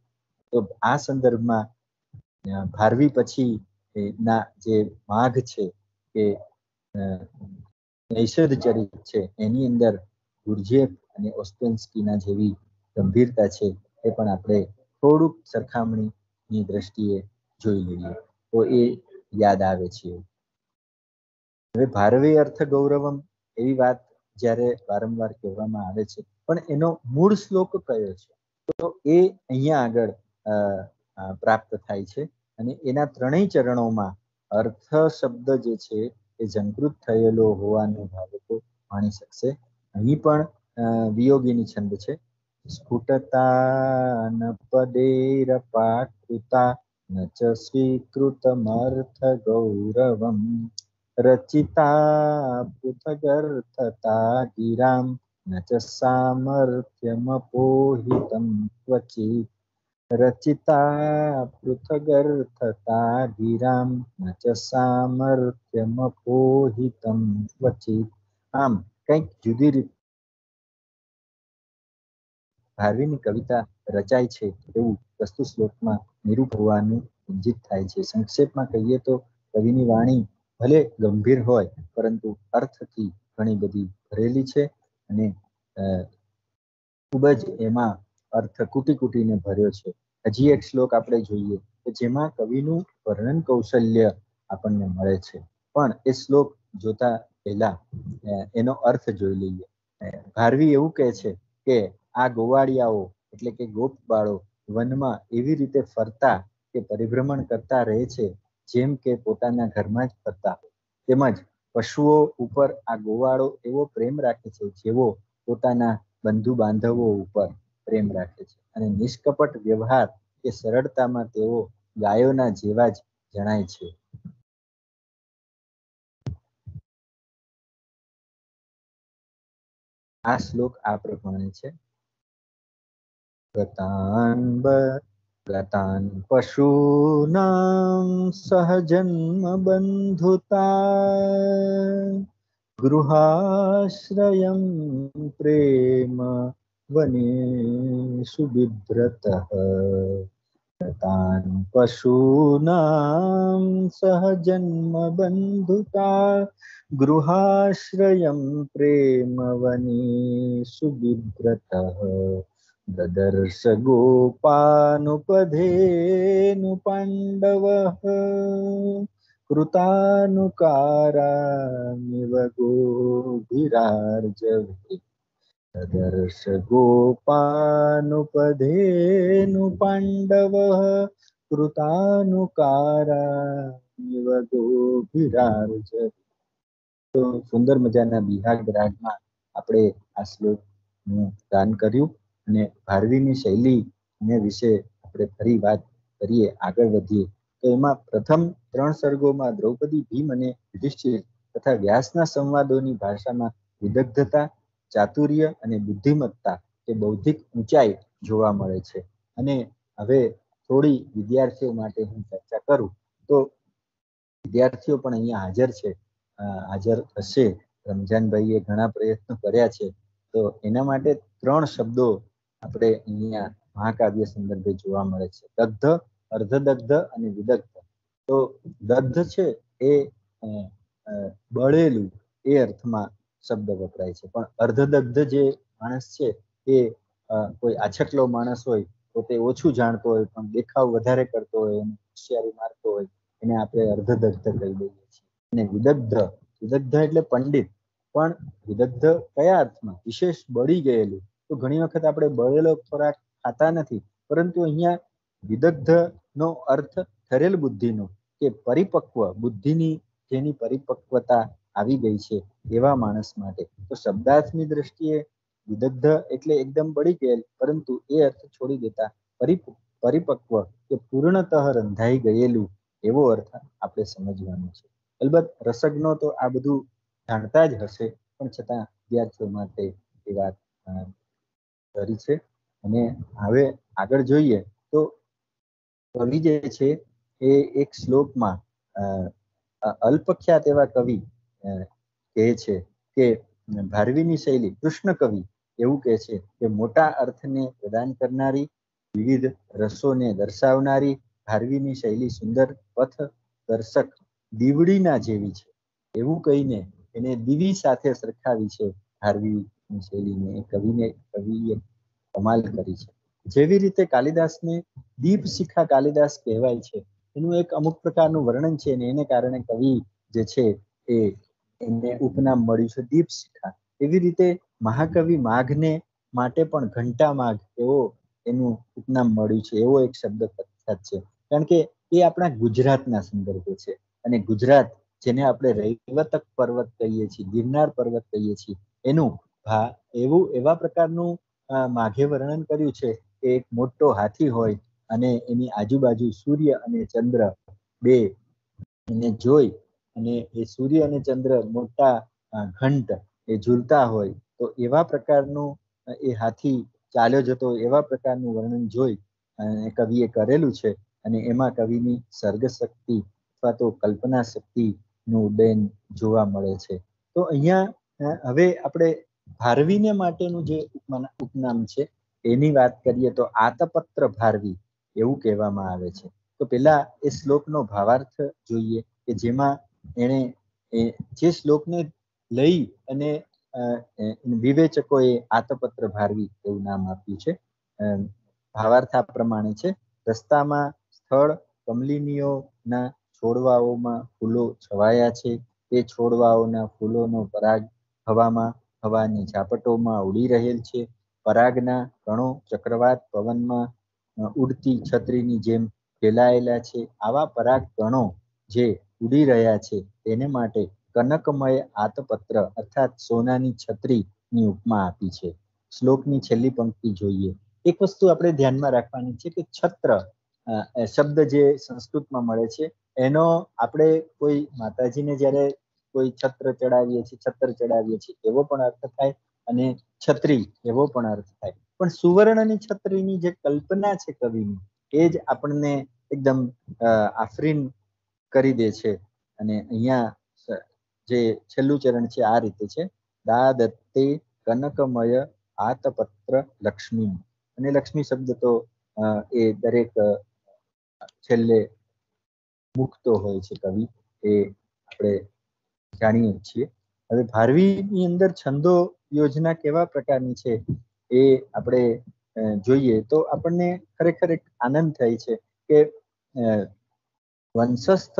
તો આ સંદર્ભમાં ભારવી પછી ના જે માઘ છે કે નૈષધ ચરિત છે, એની અંદર ગુરજીએફ અને ઓસ્પેન્સ્કીના જેવી ગંભીરતા છે એ પણ આપણે થોડુંક સરખામણીની દ્રષ્ટિએ જોઈ લઈએ તો એ યાદ આવે છે. હવે ભારવી અર્થ ગૌરવમ એવી વાત જ્યારે વારંવાર કહેવામાં આવે છે, પણ એનો મૂળ શ્લોક કયો છે તો એ અહીંયા આગળ પ્રાપ્ત થાય છે, અને એના ત્રણેય ચરણોમાં અર્થ શબ્દ જે છે એ ઝંકૃત થયેલો હોવાનું ભાવકો માણી શકશે. અહીં પણ વિયોગીની છંદ છે. સ્ફુટતા ન પદેર પાકૃતા न च स्वीकृतमर्थगौरवम् रचिता पृथगर्थता गिरां न च सामर्थ्यमपोहितं क्वचित् रचिता पृथगर्थता गिरां न च सामर्थ्यमपोहितं क्वचित्। આમ કંઈક જુદી રીતે ભારવીની કવિતા રચાય છે એવું પ્રસ્તુત શ્લોકમાં નિરૂપવાનું ઇંજિત થાય છે. સંક્ષેપમાં કહીએ તો કવિની વાણી ભલે ગંભીર હોય પરંતુ અર્થથી ઘણી બધી ભરેલી છે અને ખૂબ જ એમાં અર્થ કુટી કુટીને ભર્યો છે. હજી એક શ્લોક આપણે જોઈએ કે જેમાં કવિનું વર્ણન કૌશલ્ય આપણને મળે છે, પણ એ શ્લોક જોતા પહેલા એનો અર્થ જોઈ લઈએ. ભારવી એવું કહે છે કે આ ગોવાળિયાઓ એટલે કે ગોપ બાળો વનમાં એવી રીતે ફરતા કે પરિભ્રમણ કરતા રહે છે જેમ કે પોતાના ઘરમાં જ ફરતા, તેમજ પશુઓ ઉપર આ ગોવાળો એવો પ્રેમ રાખે છે જેવો પોતાના બંધુ બાંધવો ઉપર પ્રેમ રાખે છે, અને નિષ્કપટ વ્યવહાર કે સરળતામાં તેઓ ગાયોના જેવા જ જણાય છે. આ શ્લોક આ પ્રમાણે છે. ગતાન પશુનામ સહજન્મ બંધુતા ગૃહાશ્રયં પ્રેમ વનેષુ બિભ્રતઃ ગતાન પશુનામ સહજન્મ બંધુતા ગૃહાશ્રયં પ્રેમ વનેષુ બિભ્રતઃ દદર્શ ગોપાનુપધેનુ પાંડવઃ કૃતાનુકારામિવ ગોભીરાર્જવે દદર્શ ગોપાનુપધેનુ પાંડવઃ કૃતાનુકારામિવ ગોભીરાર્જવે. તો સુંદર મજાના બિહાગ રાગમાં આપણે આ શ્લોકનું ગાન કર્યું અને ભારવીની શૈલીને વિશે આપણે ફરી વાત કરીએ, આગળ વધીએ તો એમાં પ્રથમ 3 સર્ગોમાં દ્રૌપદી, ભીમ અને યુધિષ્ઠિર તથા વ્યાસના સંવાદોની ભાષામાં વિદગ્ધતા, ચાતુર્ય અને બુદ્ધિમત્તા કે બૌદ્ધિક ઊંચાઈ જોવા મળે છે. અને હવે થોડી વિદ્યાર્થીઓ માટે હું ચર્ચા કરું તો વિદ્યાર્થીઓ પણ અહીંયા હાજર છે, હાજર હશે. રમજાનભાઈએ ઘણા પ્રયત્નો કર્યા છે, તો એના માટે 3 શબ્દો આપણે અહીંયા મહાકાવ્ય સંદર્ભે જોવા મળે છે: દગ્ધ, અર્ધદગ્ધ અને વિદગ્ધ. તો દગ્ધ છે એ બળેલું એ અર્થમાં શબ્દ વપરાય છે, પણ અર્ધદગ્ધ જે માણસ છે એ કોઈ આછકલો માણસ હોય તો તે ઓછું જાણતો હોય પણ દેખાવ વધારે કરતો હોય, હોશિયારી મારતો હોય, એને આપણે અર્ધદગ્ધ કહી દઈએ છીએ. અને વિદગ્ધ એટલે પંડિત, પણ વિદગ્ધ કયા અર્થમાં? વિશેષ બળી ગયેલું. તો ઘણી વખત આપણે બળેલો ખોરાક ખાતા નથી, પરંતુ અહીંયા વિદગ્ધ નો અર્થ ઠરેલ બુદ્ધિનો કે પરિપક્વ બુદ્ધિની જેની પરિપક્વતા આવી ગઈ છે એવા માણસ માટે. તો શબ્દાર્થની દ્રષ્ટિએ વિદગ્ધ એટલે એકદમ બળી ગયેલ, પરંતુ એ અર્થ છોડી દેતા પરિપક્વ કે પૂર્ણતઃ રંધાઈ ગયેલું એવો અર્થ આપણે સમજવાનો છે. અલબત્ત રસજ્ઞો તો આ બધું જાણતા જ હશે, પણ છતાં વિદ્યાર્થીઓ માટે એ વાત કરી છે. અને હવે આગળ જોઈએ તો કવિ જે છે એ એક શ્લોકમાં અલ્પખ્યાત એવા કવિ કહે છે કે ભારવીની શૈલી, કૃષ્ણ કવિ એવું કહે છે કે મોટા અર્થને પ્રદાન કરનારી, વિવિધ રસોને દર્શાવનારી ભારવીની શૈલી સુંદર પથ દર્શક દીવડીના જેવી છે એવું કહીને એને દીવી સાથે સરખાવી છે. ભારવીની શૈલીને કવિએ કમાલ કરી છે. જેવી રીતે કાલિદાસને દીપશિખા કાલિદાસ કહેવાય છે, એનું એક અમુક પ્રકારનું વર્ણન છે અને એને કારણે કવિ જે છે એને ઉપનામ મળ્યું છે દીપશિખા. એવી રીતે મહાકવિ માઘને માટે પણ ઘંટા માઘ એવો એનું ઉપનામ મળ્યું છે, એવો એક શબ્દ પ્રખ્યાત છે. કારણ કે એ આપણા ગુજરાતના સંદર્ભે છે, અને ગુજરાત જેને આપણે રૈવતક પર્વત કહીએ છીએ, ગિરનાર પર્વત કહીએ છીએ, એનું એવા પ્રકારનું માઘે વર્ણન કર્યું છે કે એક મોટો હાથી હોય અને એની આજુબાજુ સૂર્ય અને ચંદ્ર બે એને જોઈ અને એ સૂર્ય અને ચંદ્ર મોટા ઘંટ એ ઝૂલતા હોય તો એવા પ્રકારનું એ હાથી ચાલ્યો જતો એવા પ્રકારનું વર્ણન જોઈ અને કવિએ કરેલું છે. અને એમાં કવિની સર્ગ શક્તિ અથવા તો કલ્પના શક્તિ નું ઉદયન જોવા મળે છે. તો અહીંયા હવે આપણે ભારવીને માટેનું જે ઉપનામ છે એની વાત કરીએ તો આતપત્ર ભારવી એવું કહેવામાં આવે છે. તો પેલા એ શ્લોકનો ભાવાર્થ જોઈએ કે જેમાં એને જે શ્લોકને લઈ અને વિવેચકોએ આતપત્ર ભારવી એવું નામ આપ્યું છે. ભાવાર્થ આ પ્રમાણે છે: રસ્તામાં સ્થળ કમલિનીઓના છોડવાઓમાં ફૂલો છવાયા છે. તે છોડવાઓના ફૂલોનો પરાગ હવાની ઝાપટોમાં ઉડી રહેલ છે. પરાગના કણો ચક્રવાત પવનમાં ઉડતી છત્રીની જેમ ફેલાયેલા છે. આવા પરાગ કણો જે ઉડી રહ્યા છે તેને માટે કનકમય આતપત્ર અર્થાત સોનાની છત્રીની ઉપમા આપી છે. શ્લોકની છેલ્લી પંક્તિ જોઈએ. એક વસ્તુ આપણે ધ્યાનમાં રાખવાની છે કે છત્ર શબ્દ જે સંસ્કૃતમાં મળે છે એનો આપણે કોઈ માતાજીને જ્યારે કોઈ છત્ર ચડાવીએ છીએ એવો પણ અર્થ થાય અને છત્રી એવો પણ અર્થ થાય. પણ સુવર્ણની છત્રીની જે કલ્પના છે કવિની એ જ આપણને એકદમ આફરીન કરી દે છે. અને અહીંયા જે છેલ્લું ચરણ છે આ રીતે છે: દાદત્તે કનકમય આતપત્ર લક્ષ્મી. અને લક્ષ્મી શબ્દ તો એ દરેક છેલ્લે મૂકતો હોય છે કવિ, એ આપણે જાણીએ છીએ. હવે ભારવીની અંદર છંદો યોજના કેવા પ્રકારની છે એ આપણે જોઈએ તો આપણને ખરેખર એક આનંદ થાય છે કે વંશસ્થ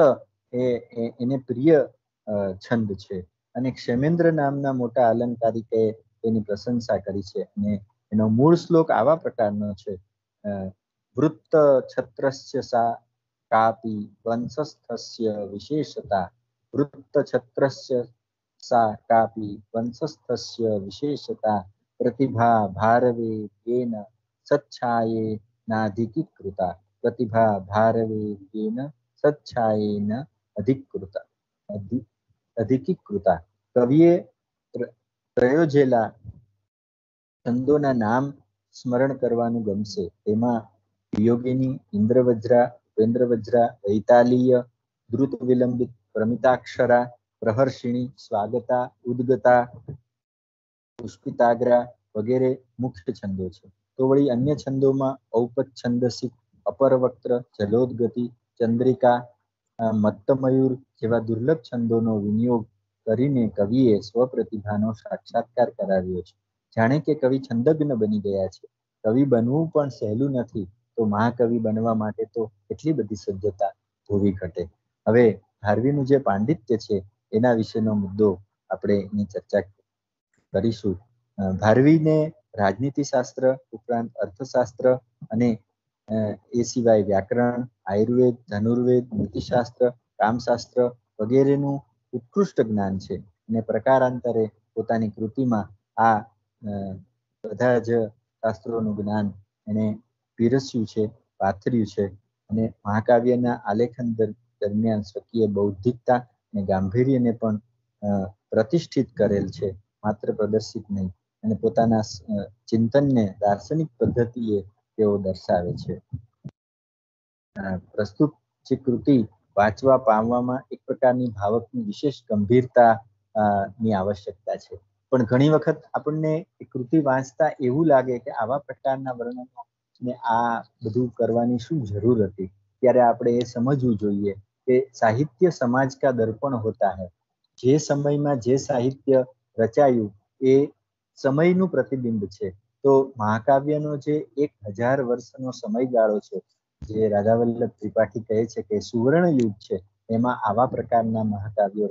એને પ્રિય છંદ છે. અને ક્ષેમેન્દ્ર નામના મોટા અલંકારિકે એની પ્રશંસા કરી છે. અને એનો મૂળ શ્લોક આવા પ્રકારનો છે: વૃત્ત છત્રસ્ય સા કાપી વંશસ્થસ્ય વિશેષતા. વૃત્ત છત્રસ્ય સા કાપી વંશસ્થસ્ય વિશેષતા. પ્રતિભા ભારવે કેન સચ્છાયે નાધિકીકૃતા. Pratibha ભારવે can સચ્છાયેન અધિકીકૃતા. કવિએ પ્રયોજેલા છંદોના નામ સ્મરણ કરવાનું ગમશે. તેમાં વિયોગિની, ઇન્દ્રવજ્રા, ઉપેન્દ્રવજ્રા, વૈતાલીય, દ્રુત વિલંબિત, પ્રમિતાક્ષરા, પ્રહર્ષિણી, સ્વાગતા, ઉદ્ગતા, પુષ્પિતાગ્રા વગેરે મુખ્ય છંદો છે. તો વળી અન્ય છંદોમાં ઔપછંદસિક, અપરવક્ત્ર, જલોદગતિ, ચંદ્રિકા, મત્તમયુર જેવા દુર્લભ છંદોનો વિનિયોગ કરીને કવિએ સ્વપ્રતિભાનો સાક્ષાત્કાર કરાવ્યો છે. જાણે કે કવિ છંદજ્ઞ બની ગયા છે. કવિ બનવું પણ સહેલું નથી, તો મહાકવિ બનવા માટે તો કેટલી બધી સજ્જતા હોવી ઘટે. હવે ભારવીનું જે પાંડિત્ય છે એના વિશેનો મુદ્દો આપણે એની ચર્ચા કરીશું. ભારવીને રાજનીતિ શાસ્ત્ર ઉપરાંત અર્થશાસ્ત્ર અને એ સિવાય વ્યાકરણ, આયુર્વેદ, ધનુર્વેદ, નીતિશાસ્ત્ર, કામશાસ્ત્ર વગેરેનું ઉત્કૃષ્ટ જ્ઞાન છે. અને પ્રકારાંતરે પોતાની કૃતિમાં આ બધા જ શાસ્ત્રોનું જ્ઞાન એને પીરસ્યું છે, પાથર્યું છે. અને મહાકાવ્યના આલેખન દરમિયાન સ્વકીય બૌદ્ધિકતા અને ગાંભીર્યને પણ પ્રતિષ્ઠિત કરેલ છે, માત્ર પ્રદર્શિત નહીં. અને પોતાના ચિંતનને દાર્શનિક પદ્ધતિએ તેઓ દર્શાવે છે. પ્રસ્તુત જે કૃતિ વાંચવા પામવામાં એક પ્રકારની ભાવકની વિશેષ ગંભીરતા ની આવશ્યકતા છે. પણ ઘણી વખત આપણને એ કૃતિ વાંચતા એવું લાગે કે આવા પ્રકારના વર્ણનો ને આ બધું કરવાની શું જરૂર હતી. ત્યારે આપણે એ સમજવું જોઈએ કે સાહિત્ય સમાજ કા દર્પણ હોતા હૈ. જે સમયમાં જે સાહિત્ય રચાયું એ સમયનું પ્રતિબિંબ છે. તો મહાકાવ્યનો જે 1000 વર્ષનો સમયગાળો છે, જે રાધા વલ્લભ ત્રિપાઠી કહે છે કે સુવર્ણ યુગ છે, એમાં આવા પ્રકારના મહાકાવ્યો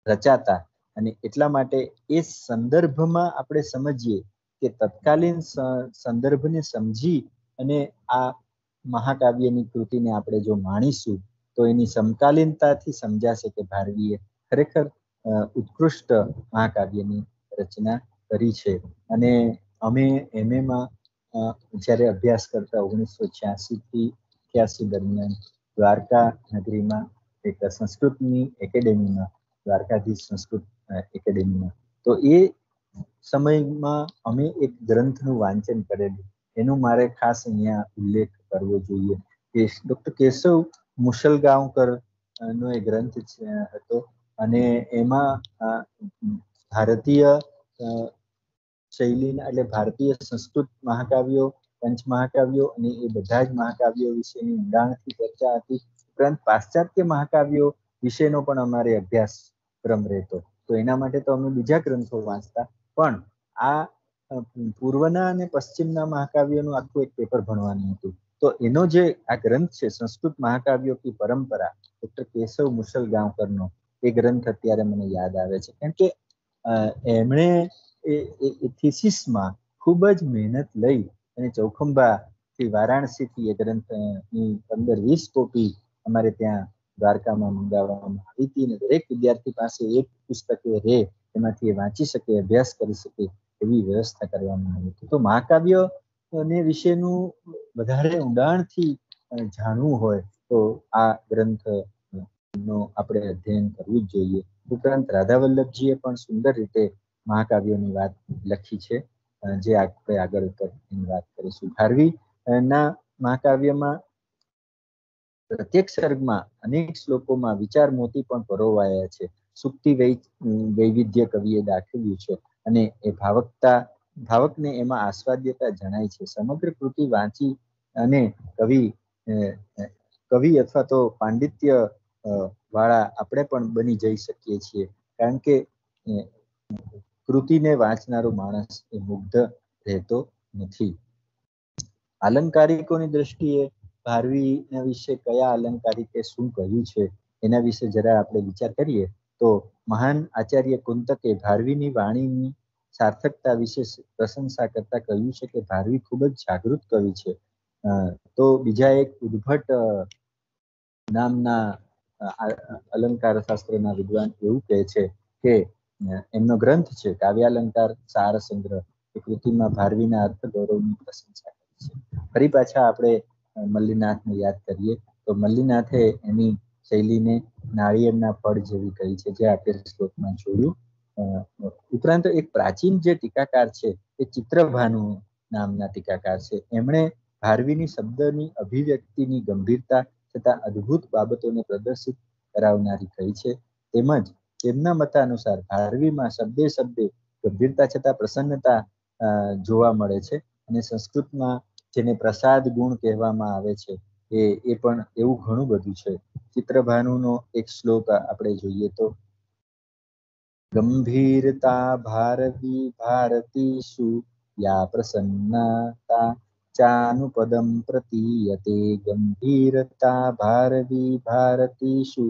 રચાતા. અને એટલા માટે એ સંદર્ભમાં આપણે સમજીએ કે તત્કાલીન સંદર્ભને સમજી અને આ મહાકાવ્યની કૃતિને આપણે જો માણીશું તો એની સમકાલીનતાથી સમજાશે કે ભારવીએ ખરેખર ઉત્કૃષ્ટ મહાકાવ્યની રચના કરી છે. અને અમે એમએમાં જ્યારે અભ્યાસ કરતા 1986 થી 88 દરમિયાન દ્વારકા નગરીમાં એક સંસ્કૃતની એકેડેમીમાં, દ્વારકાધીશ સંસ્કૃત એકેડેમીમાં, તો એ સમયમાં અમે એક ગ્રંથનું વાંચન કરેલું. એનું મારે ખાસ અહીંયા ઉલ્લેખ કરવો જોઈએ કે ડોક્ટર કેશવ મુશલગાંવકર નો એ ગ્રંથ હતો અને એમાં ભારતીય શૈલીના એટલે ભારતીય સંસ્કૃત મહાકાવ્યો, પંચમહાકાવ્યો અને એ બધા જ મહાકાવ્યો વિશેની ઊંડાણથી ચર્ચા હતી. ઉપરાંત પાશ્ચાત્ય મહાકાવ્યો વિશેનો પણ અમારે અભ્યાસક્રમ રહેતો. તો એના માટે તો અમે બીજા ગ્રંથો વાંચતા, પણ આ પૂર્વના અને પશ્ચિમના મહાકાવ્યોનું આખું એક પેપર ભણવાનું હતું. તો એનો જે આ ગ્રંથ છે સંસ્કૃત મહાકાવ્યો કી પરંપરા, ડોક્ટર કેશવ મુશલગાંવકરનો, એ ગ્રંથ અત્યારે મને યાદ આવે છે. કેમ કે એમણે એ થીસીસમાં ખૂબ જ મહેનત લઈ અને ચૌખંબાથી વારાણસીથી એ ગ્રંથની 15-20 કોપી અમારે ત્યાં દ્વારકામાં મંગાવવામાં આવી હતી અને દરેક વિદ્યાર્થી પાસે એક પુસ્તક રહે, એમાંથી એ વાંચી શકે, અભ્યાસ કરી શકે એવી વ્યવસ્થા કરવામાં આવી હતી. તો મહાકાવ્યને વિશેનું વધારે ઊંડાણથી જાણવું હોય તો આ ગ્રંથનો આપણે અધ્યયન કરવું જ જોઈએ. ઉપરાંત રાધા વલ્લભજીએ પણ સુંદર રીતે મહાકાવ્યોની વાત લખી છે, જે આપણે આગળ એની વાત કરીશું. ભારવીના મહાકાવ્યમાં પ્રત્યેક સર્ગમાં અનેક શ્લોકોમાં વિચાર મોતી પણ પરોવાયા છે. સુક્તિ વૈવિધ્ય કવિએ દાખવ્યું છે અને એ ભાવકને એમાં આસ્વાદ્યતા જણાય છે. સમગ્ર કૃતિ વાંચી અને કવિ અથવા તો પાંડિત્ય વાળા આપણે પણ બની જઈ શકીએ છીએ, કારણ કે કૃતિને વાંચનારો માણસ એ મુગ્ધ રહેતો નથી. અલંકારિકોની દ્રષ્ટિએ ભારવીના વિશે કયા અલંકારિકે શું કહ્યું છે એના વિશે જરા આપણે વિચાર કરીએ તો મહાન આચાર્ય કુંતકે ભારવીની વાણીની સાર્થકતા વિશે પ્રશંસા કરતા કહ્યું છે કે ભારવી ખૂબ જ જાગૃત કવિ છે. તો બીજા એક ઉદ્ભટ નામના અલંકાર શાસ્ત્રના વિદ્વાન એવું કહે છે કે એમનો ગ્રંથ છે કાવ્યાલંકાર સાર સંગ્રહ, એ કૃતિમાં ભારવીના અર્થ ગૌરવની પ્રશંસા કરી છે. ફરી પાછા આપણે મલ્લીનાથને યાદ કરીએ તો મલ્લીનાથે એની શૈલીને નાળિયેરના ફળ જેવી કહી છે, જે આપણે શ્લોકમાં જોયું. ઉપરાંત એક પ્રાચીન જે ટીકાકાર છે એ ચિત્રભાનુ નામના ટીકાકાર છે. એમણે ભારવીની શબ્દની અભિવ્યક્તિની ગંભીરતા તથા અદ્ભુત બાબતોને પ્રદર્શિત કરાવનારી કહી છે. તેમજ તેમના મતાનુસાર ભારવીમાં શબ્દે શબ્દે ગંભીરતા છતાં પ્રસન્નતા જોવા મળે છે અને સંસ્કૃતમાં જેને પ્રસાદ ગુણ કહેવામાં આવે છે એ પણ એવું ઘણું બધું છે. ચિત્રભાનુનો એક શ્લોક આપણે જોઈએ તો ગંભીરતા ભારવી ભારતીષુ યા પ્રસન્નતા ચાનુપદમ પ્રતીયતે. ગંભીરતા ભારવી ભારતીષુ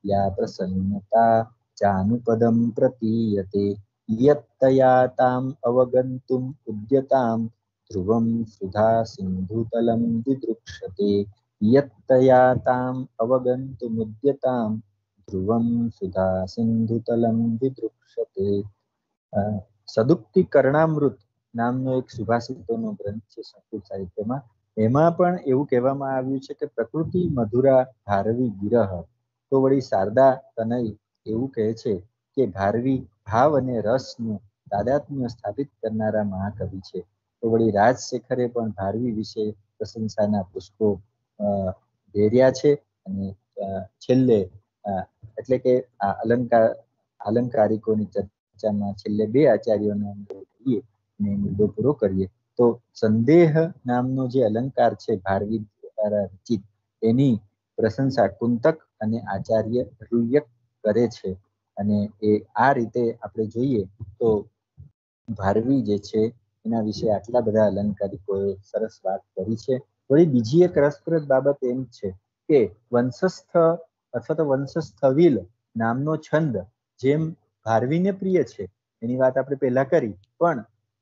યા પ્રસન્નતા ચાનુપદમ પ્રતીયતે. યત્તયા તામ અવગંતુમ ઉદ્યતામ ધ્રુવમ સુધા સિંધુતલમ દિદૃક્ષતે. યત્તયા તામ અવગંતુમુદ્યતામ ધ્રુવમ સુધા સિંધુતલમ દિદૃક્ષતે. સદુક્તિ કર્ણામૃત નામનો એક સુભાષિતોનો ગ્રંથ છે સંસ્કૃત સાહિત્યમાં. એમાં પણ એવું કહેવામાં આવ્યું છે કે પ્રકૃતિ મધુરા ભારવી વિરહ. તો વળી શારદા તનય એવું કહે છે કે ભારવી ભાવ અને રસનું તાદાત્મ્ય સ્થાપિત કરનારા મહાકવિ છે. તો વળી રાજશેખરે પણ ભારવી વિશે પ્રશંસાના પુષ્પો ભેર્યા છે. અને છેલ્લે એટલે કે આ અલંકારિકોની ચર્ચામાં છેલ્લે બે આચાર્યોનો જોઈએ અને મુદ્દો પૂરો કરીએ તો સંદેહ નામનો જે અલંકાર છે ભારવી દ્વારા રચિત, એની પ્રશંસા કુંતક અને આચાર્ય રુયક કરે છે. અને એ આ રીતે આપણે જોઈએ તો ભારવી જે છે એના વિશે આટલા બધા અલંકારિકોએ સરસ વાત કરી છે. વળી બીજી એક રસપ્રદ બાબત એમ છે કે વંશસ્થ અથવા તો વંશસ્થવિલ નામનો છંદ જેમ ભારવીને પ્રિય છે એની વાત આપણે પહેલા કરી, પણ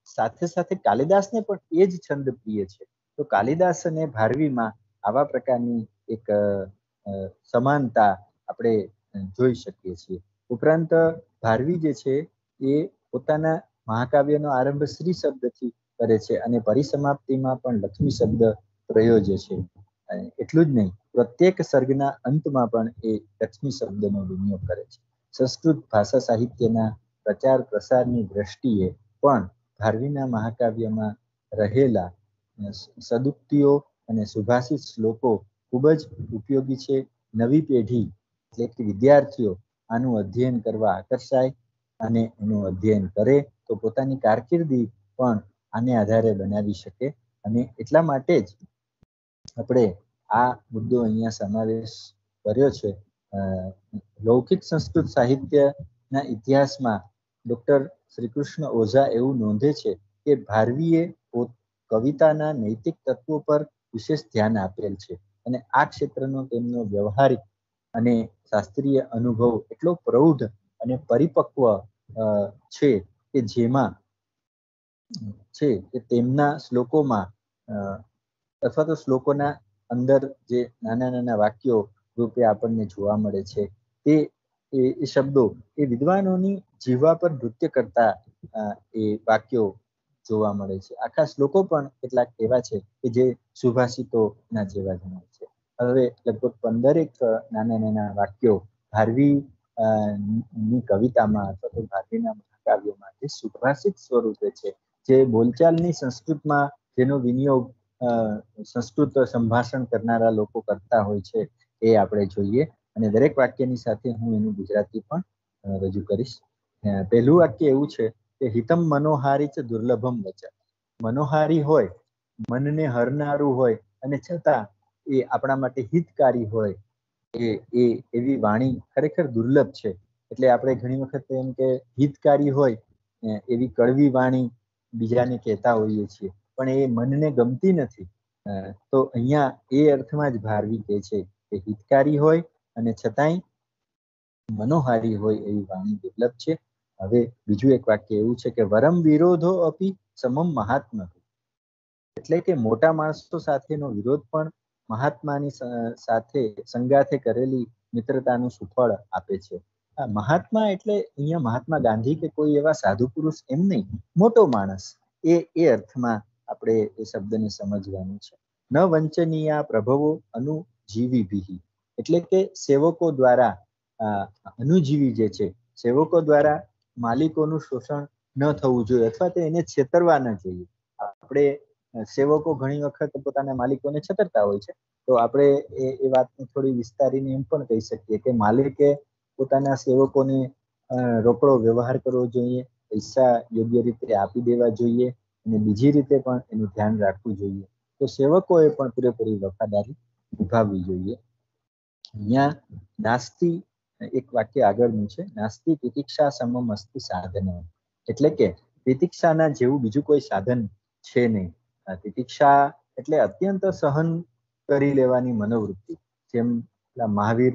સાથે સાથે કાલિદાસને પણ એ જ છંદ પ્રિય છે. તો કાલિદાસ અને ભારવીમાં આવા પ્રકારની એક સમાનતા આપણે જોઈ શકીએ છીએ. ઉપરાંત ભારવી જે છે એ પોતાના મહાકાવ્યનો આરંભ શ્રી શબ્દથી કરે છે અને પરિસમાપ્તિમાં પણ લક્ષ્મી શબ્દ પ્રયોજે છે. એટલું જ નહીં, પ્રત્યેક સર્ગના અંતમાં પણ એ લક્ષ્મી શબ્દનો વિનિયોગ કરે છે. સંસ્કૃત ભાષા સાહિત્યના પ્રચાર પ્રસારની દ્રષ્ટિએ પણ ભારવીના મહાકાવ્યમાં રહેલા સદુક્તિઓ અને સુભાષિત શ્લોકો ખૂબ જ ઉપયોગી છે. નવી પેઢી એટલે કે વિદ્યાર્થીઓ આનું અધ્યયન કરવા આકર્ષાય અને એનું અધ્યયન કરે તો પોતાની કારકિર્દી પણ આને આધારે બનાવી શકે. અને એટલા માટે જ આપણે આ મુદ્દો અહીંયા સમાવેશ કર્યો છે. લૌકિક સંસ્કૃત સાહિત્યના ઇતિહાસમાં ડોક્ટર શ્રીકૃષ્ણ ઓઝા એવું નોંધે છે કે ભારવીએ કવિતાના નૈતિક તત્વો પર વિશેષ ધ્યાન આપેલ છે અને આ ક્ષેત્રનો તેમનો વ્યવહારિક અને શાસ્ત્રીય અનુભવ એટલો પ્રૌઢ અને પરિપક્વ છે કે જેમાં છે કે તેમના શ્લોકોમાં અથવા તો શ્લોકોના અંદર જે નાના નાના વાક્યો રૂપે આપણને જોવા મળે છે તે એ શબ્દો એ વિદ્વાનોની જીવા પર નૃત્ય કરતા એ વાક્યો જોવા મળે છે. આખા શ્લોકો પણ કેટલાક એવા છે કે જે સુભાષિતો ના જેવા જણાય છે. હવે લગભગ 15 નાના નાના વાક્યો ભારવી ની કવિતામાં અથવા તો ભારવીના મહાકાવ્યોમાં જે સુભાષિત સ્વરૂપે છે, જે બોલચાલની સંસ્કૃતમાં જેનો વિનિયોગ સંસ્કૃત સંભાષણ કરનારા લોકો કરતા હોય છે એ આપણે જોઈએ. અને દરેક વાક્યની સાથે હું એનું ગુજરાતી પણ રજૂ કરીશ. પહેલું વાક્ય એવું છે કે હિતમ મનોહારી છે દુર્લભમ વચન. મનોહારી હોય, મનને હરનારું હોય અને છતાં એ આપણા માટે હિતકારી હોય એવી વાણી ખરેખર દુર્લભ છે. એટલે આપણે ઘણી વખત એમ કે હિતકારી હોય એવી કડવી વાણી બીજાને કહેતા હોઈએ છીએ, પણ એ મનને ગમતી નથી. તો અહીંયા એ અર્થમાં જ ભારવી કહે છે કે હિતકારી હોય અને છતાંય મનોહારી હોય એવી વાણી દુર્લભ છે. હવે બીજું એક વાક્ય એવું છે કે વરમ વિરોધો અપી સમમ મહાત્મા. એટલે કે મોટા માણસો સાથેનો વિરોધ પણ મહાત્માની સાથે સંગાથે કરેલી મિત્રતાનું સુફળ આપે છે. મહાત્મા એટલે અહીંયા મહાત્મા ગાંધી કે કોઈ એવા સાધુ પુરુષ એમ નહીં, મોટો માણસ એ અર્થમાં આપણે એ શબ્દને સમજવાનું છે. ન વંચનીય પ્રભવો અનુજીવી, એટલે કે સેવકો દ્વારા અનુજીવી જે છે, સેવકો દ્વારા માલિકોનું શોષણ ન થવું જોઈએ અથવા તો એને છેતરવા ન જોઈએ. આપણે સેવકો ઘણી વખત પોતાના માલિકોને છેતરતા હોય છે, તો આપણે એ વાતને થોડી વિસ્તારીને એમ પણ કહી શકીએ કે માલિકે પોતાના સેવકોને રોકડો વ્યવહાર કરવો જોઈએ, પૈસા યોગ્ય રીતે આપી દેવા જોઈએ અને બીજી રીતે પણ એનું ધ્યાન રાખવું જોઈએ. તો સેવકોએ પણ પૂરેપૂરી વફાદારી નિભાવવી જોઈએ. અહીંયા નાસ્તિ એક વાક્ય આગળનું છે, નાસ્તિ તિતિક્ષા સમમ અસ્તિ સાધન. એટલે કે તિતિક્ષાના જેવું બીજું કોઈ સાધન છે નહીં. તિતિક્ષા એટલે અત્યંત સહન કરી લેવાની મનોવૃત્તિ. જેમ મહાવીર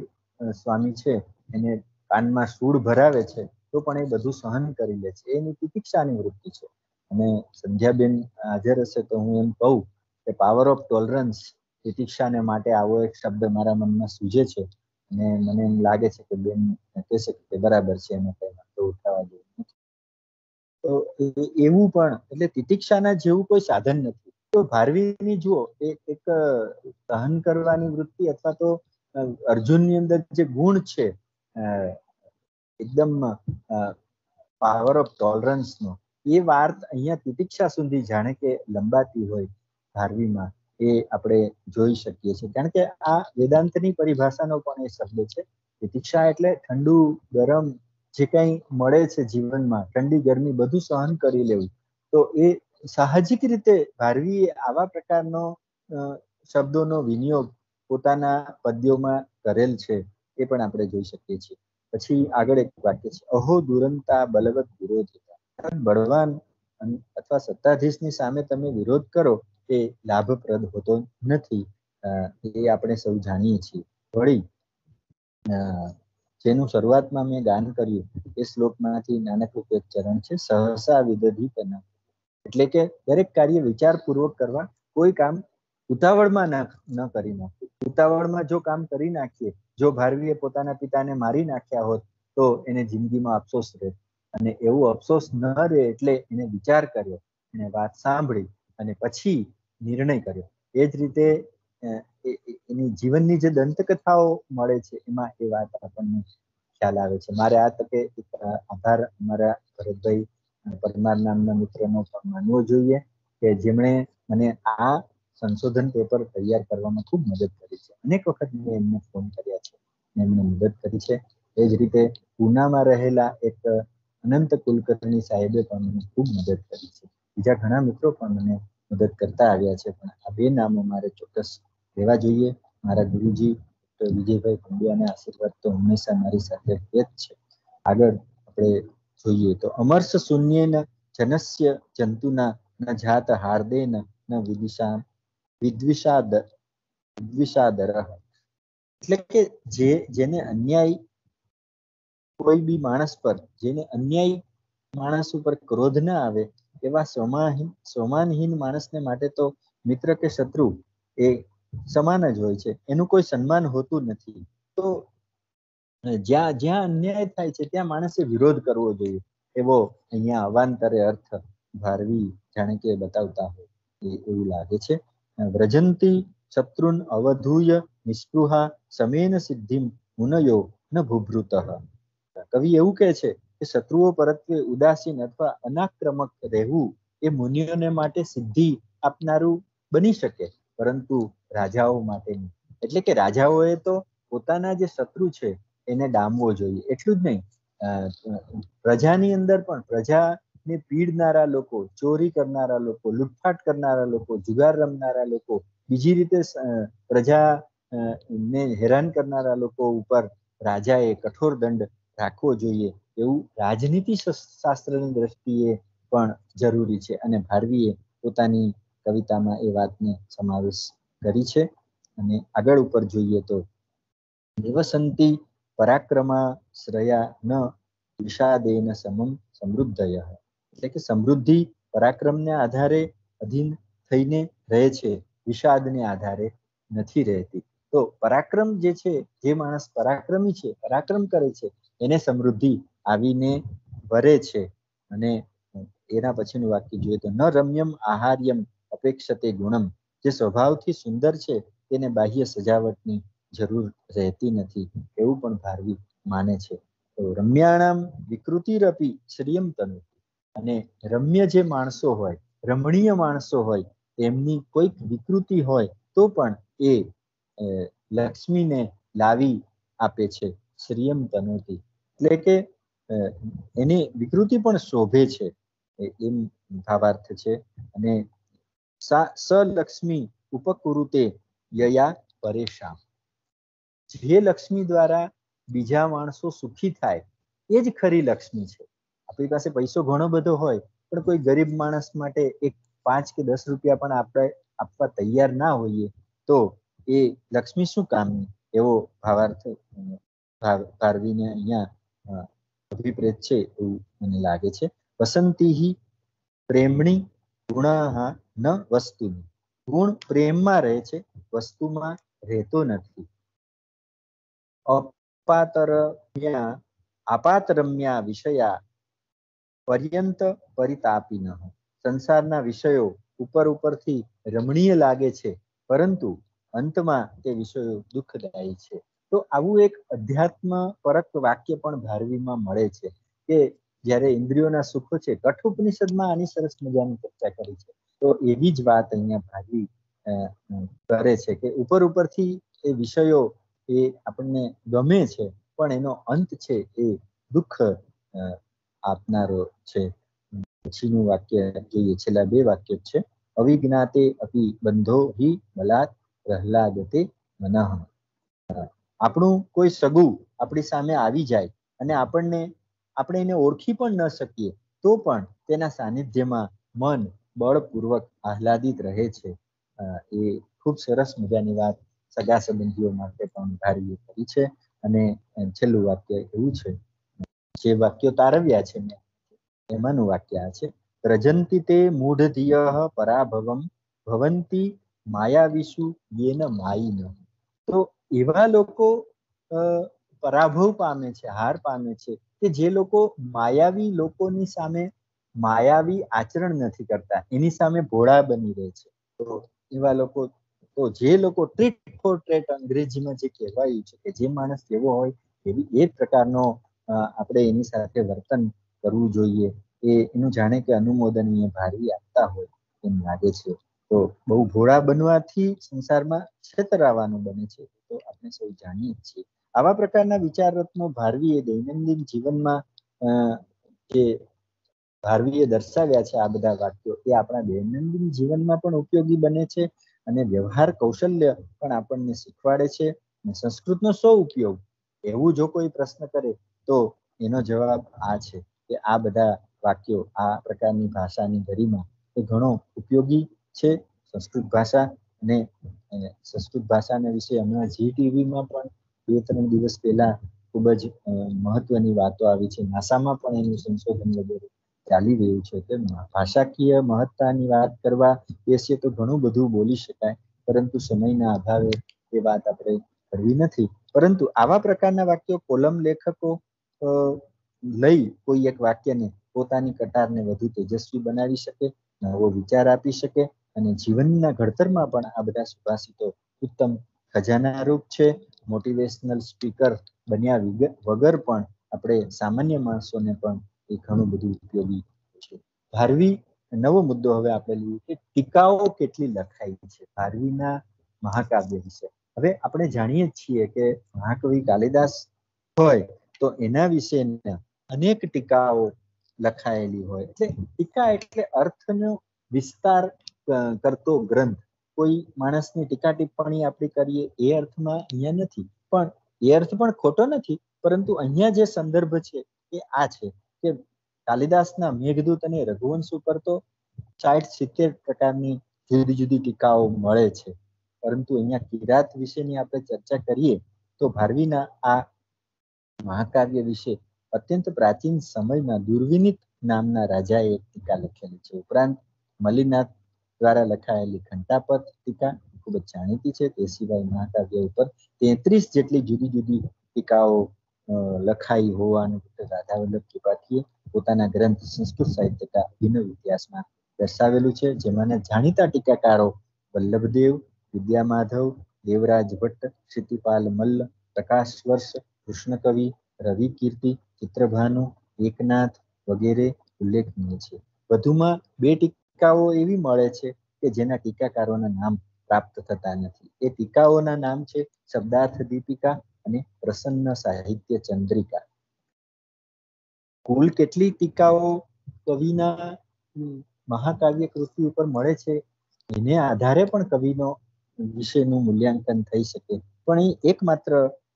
સ્વામી છે, એને કાનમાં સૂળ ભરાવે છે તો પણ એ બધું સહન કરી લે છે, એની તિતિક્ષાની વૃત્તિ છે. અને સંધ્યાબેન હાજર હશે તો હું એમ કહું કે પાવર ઓફ ટોલરન્સ તિતિક્ષાને માટે આવો એક શબ્દ મારા મનમાં સૂજે છે અને મને એમ લાગે છે કે બેન કહેશે કે બરાબર છે, એમાં કઈ વાંધો ઉઠાવવા જેવું નથી. તો એવું પણ એટલે તિતિક્ષાના જેવું કોઈ સાધન નથી. તો ભારવીની જુઓ એક સહન કરવાની વૃત્તિ અથવા તો અર્જુનની અંદર જે ગુણ છે એકદમ પાવર ઓફ ટોલરન્સ નો, એ વાત અહીંયા તિતિક્ષા સુધી જાણે કે લંબાતી હોય ભારવીમાં, એ આપણે જોઈ શકીએ છીએ. કારણ કે આ વેદાંતની પરિભાષાનો પણ એ શબ્દ છે. તિતિક્ષા એટલે ઠંડુ ગરમ જે કઈ મળે છે જીવનમાં, ઠંડી ગરમી બધું સહન કરી લેવું. તો એ સાહજિક રીતે ભારવીએ આવા પ્રકારનો શબ્દોનો વિનિયોગ પોતાના પદ્યોમાં કરેલ છે, એ પણ આપણે જોઈ શકીએ છીએ. પછી આગળ એક વાક્ય છે, અહો દુરંતા બલવત વિરોધિતા. બળવાન અથવા સત્તાધીશની સામે તમે વિરોધ કરો એ લાભપ્રદ હોતો નથી, એ આપણે સૌ જાણીએ છીએ. વળી જેનું શરૂઆતમાં મેં ગાન કર્યું એ શ્લોકમાંથી નાનકડું એક ચરણ છે, સહસા વિદધિતના. એટલે કે દરેક કાર્ય વિચારપૂર્વક કરવા, કોઈ કામ ઉતાવળમાં ન કરી નાખવું. ઉતાવળમાં જો કામ કરી નાખીએ, જો ભારવીએ પોતાના પિતાને મારી નાખ્યા હોત તો એને જિંદગીમાં અફસોસ રહે, અને એવું અફસોસ ન રહે એટલે એને વિચાર કર્યો એણે વાત સાંભળી અને પછી નિર્ણય કર્યો. એ જ રીતે એની જીવનની જે દંતકથાઓ મળે છે એમાં એ વાત આપણને ખ્યાલ આવે છે. મારે આ તકે આભાર અમારા ભરતભાઈ પરમાર નામના મિત્રનો પણ માનવો જોઈએ કે જેમણે મને આ સંશોધન પેપર તૈયાર કરવામાં ખૂબ મદદ કરી છે. અનેક વખત મેં એમને ફોન કર્યા છે, એમને મદદ કરી છે. એ જ રીતે પૂનામાં રહેલા એક અનંત કુલકર્ણી સાહેબે પણ મને ખૂબ મદદ કરી છે. બીજા ઘણા મિત્રો પણ મને મદદ કરતા આવ્યા છે, પણ આ બે નામો મારે ચોક્કસ લેવા જોઈએ. મારા ગુરુજી ડોક્ટર વિજયભાઈ પંડ્યાના આશીર્વાદ તો હંમેશા મારી સાથે જ છે. આગળ આપણે જોઈએ તો અમર્ષ શૂન્યેન જનસ્ય જંતુના ન જાત હાર્દેન ન વિદ્વિષાદરઃ. એટલે કે જેને અન્યાય કોઈ બી માણસ પર, જેને અન્યાય માણસ ઉપર ક્રોધ ના આવે એવા સ્વમાનહીન માણસને માટે તો મિત્ર કે શત્રુ એ સમાન જ હોય છે, એનું કોઈ સન્માન હોતું નથી. તો જ્યાં જ્યાં અન્યાય થાય છે ત્યાં માણસે વિરોધ કરવો જોઈએ, એવો અહીંયા અવાંતરે અર્થ ભારવી જાણે કે બતાવતા હોય એવું લાગે છે. વ્રજંતી શત્રુન અવધૂય નિસ્પૃહા સમેન સિદ્ધિમ મુનયો ન ભૂભૃતઃ. કવિ એવું કહે છે કે શત્રુઓ પરત્વે ઉદાસીન અથવા અનાક્રમક રહેવું એ મુનિઓને માટે સિદ્ધિ આપનારું બની શકે, પરંતુ રાજાઓ માટે નહીં. એટલે કે રાજાઓએ તો પોતાના જે શત્રુ છે એને ડામવો જોઈએ. એટલું જ નહીં, પ્રજાની અંદર પણ પ્રજાને પીડનારા લોકો, ચોરી કરનારા લોકો, લૂંટફાટ કરનારા લોકો, જુગાર રમનારા લોકો, બીજી રીતે પ્રજાને હેરાન કરનારા લોકો ઉપર રાજાએ કઠોર દંડ રાખવો જોઈએ, એવું રાજનીતિ શાસ્ત્રની દ્રષ્ટિએ પણ જરૂરી છે. અને ભારવીએ પોતાની કવિતામાં એ વાતને સમાવેશ કરી છે. અને આગળ ઉપર જોઈએ તો નિવસંતી પરાક્રમા શ્રયા ન વિષાદેન સમમ સમૃદ્ધય. એટલે કે સમૃદ્ધિ પરાક્રમને આધારે અધીન થઈને રહે છે, વિષાદને આધારે નથી રહેતી. તો પરાક્રમ જે છે, જે માણસ પરાક્રમી છે, પરાક્રમ કરે છે, એને સમૃદ્ધિ આવીને ભરે છે. અને એના પછીનું વાક્ય જોઈએ તો ન રમ્યમ આહાર્યમ અપેક્ષતે ગુણમ. જે સ્વભાવથી સુંદર છે તેને બાહ્ય સજાવટની જરૂર રહેતી નથી, એવું પણ ભારવી માને છે. તો રમ્યાણામ વિકૃતિરપી શ્રિયમ તનુ. અને રમ્ય જે માણસો હોય, રમણીય માણસો હોય, તેમની કોઈક વિકૃતિ હોય તો પણ એ લક્ષ્મીને લાવી આપે છે. શ્રિયમ તનોતી એટલે કે એની વિકૃતિ પણ શોભે છે, એમ ભાવાર્થ છે. અને સલક્ષ્મી ઉપકુરુતે યયા પરેશાન. જે લક્ષ્મી દ્વારા બીજા માણસો સુખી થાય એ જ ખરી લક્ષ્મી છે. આપણી પાસે પૈસો ઘણો બધો હોય પણ કોઈ ગરીબ માણસ માટે એક 5 કે 10 રૂપિયા પણ આપણે આપવા તૈયાર ના હોઈએ તો એ લક્ષ્મી શું કામની, એવો ભાવાર્થ ભારવીને અહીંયા અભિપ્રેત છે એવું મને લાગે છે. વસંતી પ્રેમણી ગુણા ન વસ્તુની. ગુણ પ્રેમમાં રહે છે, વસ્તુમાં રહેતો નથી. આપાતરમ્યા વિષયા પર્યંત પરિતાપિનઃ. સંસારના વિષયો ઉપરથી રમણીય લાગે છે, પરંતુ અંતમાં તે વિષયો દુઃખદાયી છે. તો આવું એક અધ્યાત્મ પરક વાક્ય પણ ભારવીમાં મળે છે કે જ્યારે ઇન્દ્રિયોના સુખો છે, કઠોપનિષદમાં આની સરસ મજાની ચર્ચા કરી છે. તો એવી જ વાત અહીંયા ભારવી કરે છે કે ઉપરથી એ વિષયો એ આપણને ગમે છે, પણ એનો અંત છે એ દુઃખ આપનારો છે. પછીનું વાક્ય જોઈએ, છેલ્લા 2 વાક્ય છે. અવિજ્ઞાતે અપી બંધો હિ બલાત પ્રહલાદતે મનઃ. આપણું કોઈ સગું આપણી સામે આવી જાય અને આપણે એને ઓળખી પણ ન શકીએ તો પણ તેના સાનિધ્યમાં મન બળપૂર્વક આહલાદિત રહે છે. એ ખૂબ સરસ મજાની વાત સગા સંબંધીઓ માટે પણ ભારવીએ કરી છે. અને છેલ્લું વાક્ય એવું છે, જે વાક્યો તારવ્યા છે મેં, એમાંનું વાક્ય આ છે. પ્રજંતી તે મૂઢધિયઃ પરાભવમ ભવંતી માયાવિષુ યેન માયિન. તો એવા લોકો પરાભવ પામે છે, હાર પામે છે કે જે લોકો માયાવી લોકોની સામે માયાવી આચરણ નથી કરતા, એની સામે ભોળા બની રહે છે. તો એવા લોકો, તો જે લોકો ટ્રીટ ફોર ટ્રેટ અંગ્રેજીમાં જે કહેવાયું છે કે જે માણસ જેવો હોય એવી એ પ્રકારનો આપણે એની સાથે વર્તન કરવું જોઈએ. એનું જાણે કે અનુમોદનીય ભારવી આપતા હોય એમ લાગે છે. તો બહુ ભોળા બનવાથી સંસારમાં છેતરાવાનું બને છે, તો આપણે સૌ જાણીએ જ છીએ. આવા પ્રકારના વિચાર રત્નો ભારવીએ દૈનંદિન જીવનમાં જે ભારવીએ દર્શાવ્યા છે, આ બધા વાક્યો એ આપણા દૈનંદિન જીવનમાં પણ ઉપયોગી બને છે અને વ્યવહાર કૌશલ્ય પણ આપણને શીખવાડે છે. અને સંસ્કૃતનો શું ઉપયોગ, એવું જો કોઈ પ્રશ્ન કરે તો એનો જવાબ આ છે કે આ બધા વાક્યો, આ પ્રકારની ભાષાની ગરિમા એ ઘણો ઉપયોગી છે. સંસ્કૃત ભાષા અને સંસ્કૃત ભાષાના વિશે હમણાં જી ટીવીમાં પણ 2-3 દિવસ પહેલા ખૂબ જ મહત્વની વાતો આવી છે. નાસામાં પણ એનું સંશોધન વગેરે ચાલી રહ્યું છે. તેમ ભાષાકીય મહત્તાની વાત કરવા બેસીએ તો ઘણું બધું બોલી શકાય, પરંતુ સમયના અભાવે એ વાત આપણે કરવી નથી. પરંતુ આવા પ્રકારના વાક્યો કોલમ લેખકો લઈ કોઈ એક વાક્યને પોતાની કટારને વધુ તેજસ્વી બનાવી શકે, નવો વિચાર આપી શકે અને જીવનના ઘડતરમાં પણ આ બધા સુભાષિતો ઉત્તમ ખજાના રૂપ છે. મોટિવેશનલ સ્પીકર બન્યા વગર પણ આપણે સામાન્ય માણસોને પણ એ ઘણું બધું ઉપયોગી છે. ભારવી નવો મુદ્દો હવે આપણે લઈએ કે ટીકાઓ કેટલી લખાઈ છે ભારવીના મહાકાવ્ય વિશે. હવે આપણે જાણીએ છીએ કે મહાકવિ કાલિદાસ હોય તો એના વિશે અનેક ટીકાઓ લખાયેલી હોય. એટલે ટીકા એટલે અર્થનો વિસ્તાર કરતો ગ્રંથ. કોઈ માણસની ટીકા ટિપ્પણી આપણે કરીએ એ અર્થમાં અહીંયા નથી, પણ એ અર્થ પણ ખોટો નથી, પરંતુ અહીંયા જે સંદર્ભ છે એ આ છે કે કાલિદાસના મેઘદૂત અને રઘુવંશ ઉપર તો 60-70 પ્રકારની જુદી જુદી ટીકાઓ મળે છે, પરંતુ અહીંયા કિરાત વિશેની આપણે ચર્ચા કરીએ તો ભારવીના આ મહાકાવ્ય વિશે અત્યંત પ્રાચીન સમયમાં દુર્વિનીત નામના રાજાએ એક ટીકા લખેલી છે. ઉપરાંત મલિનાથ દ્વારા લખાયેલી ઘંટાપદ ટીકા ખૂબ જ જાણીતી છે. તે સિવાય મહાકાવ્ય ઉપર 33 જેટલી જુદી જુદી ટીકાઓ લખાઈ હોવાનું રાધા વલ્લભ ત્રિપાઠીએ પોતાના ગ્રંથ સંસ્કૃત સાહિત્યકા અભિનવ ઇતિહાસમાં દર્શાવેલું છે. જેમાંના જાણીતા ટીકાકારો વલ્લભદેવ, વિદ્યામાધવ, દેવરાજ ભટ્ટ, ક્ષિતિપાલ મલ્લ, પ્રકાશ વર્ષ, કૃષ્ણકવિ, રવિ કીર્તિ, ચિત્રભાનુ, એકનાથ વગેરે ઉલ્લેખનીય છે. વધુમાં 2 ટીકાઓ એવી મળે છે કે જેના ટીકાકારોના નામ પ્રાપ્ત થતા નથી. એ ટીકાઓના નામ છે શબ્દાર્થ દીપિકા અને પ્રસન્ન સાહિત્ય ચંદ્રિકા. કુલ કેટલી ટીકાઓ કવિના મહાકાવ્ય કૃતિ ઉપર મળે છે એને આધારે પણ કવિનો વિષયનું મૂલ્યાંકન થઈ શકે, પણ એ એકમાત્ર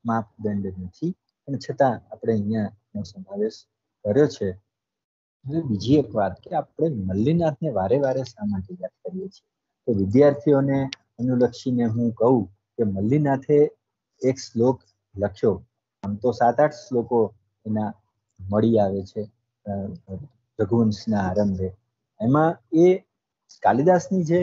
માપદંડ નથી. પણ છતાં આપણે અહીંયા સમાવેશ કર્યો છે. હવે બીજી એક વાત કે આપણે મલ્લીનાથને વારે વારે શા માટે યાદ કરીએ છીએ, તો વિદ્યાર્થીઓને અનુલક્ષીને હું કહું કે મલ્લીનાથે એક શ્લોક લખ્યો. આમ તો 7-8 શ્લોકો એના મળી આવે છે રઘુવંશના આરંભે. એમાં એ કાલિદાસની જે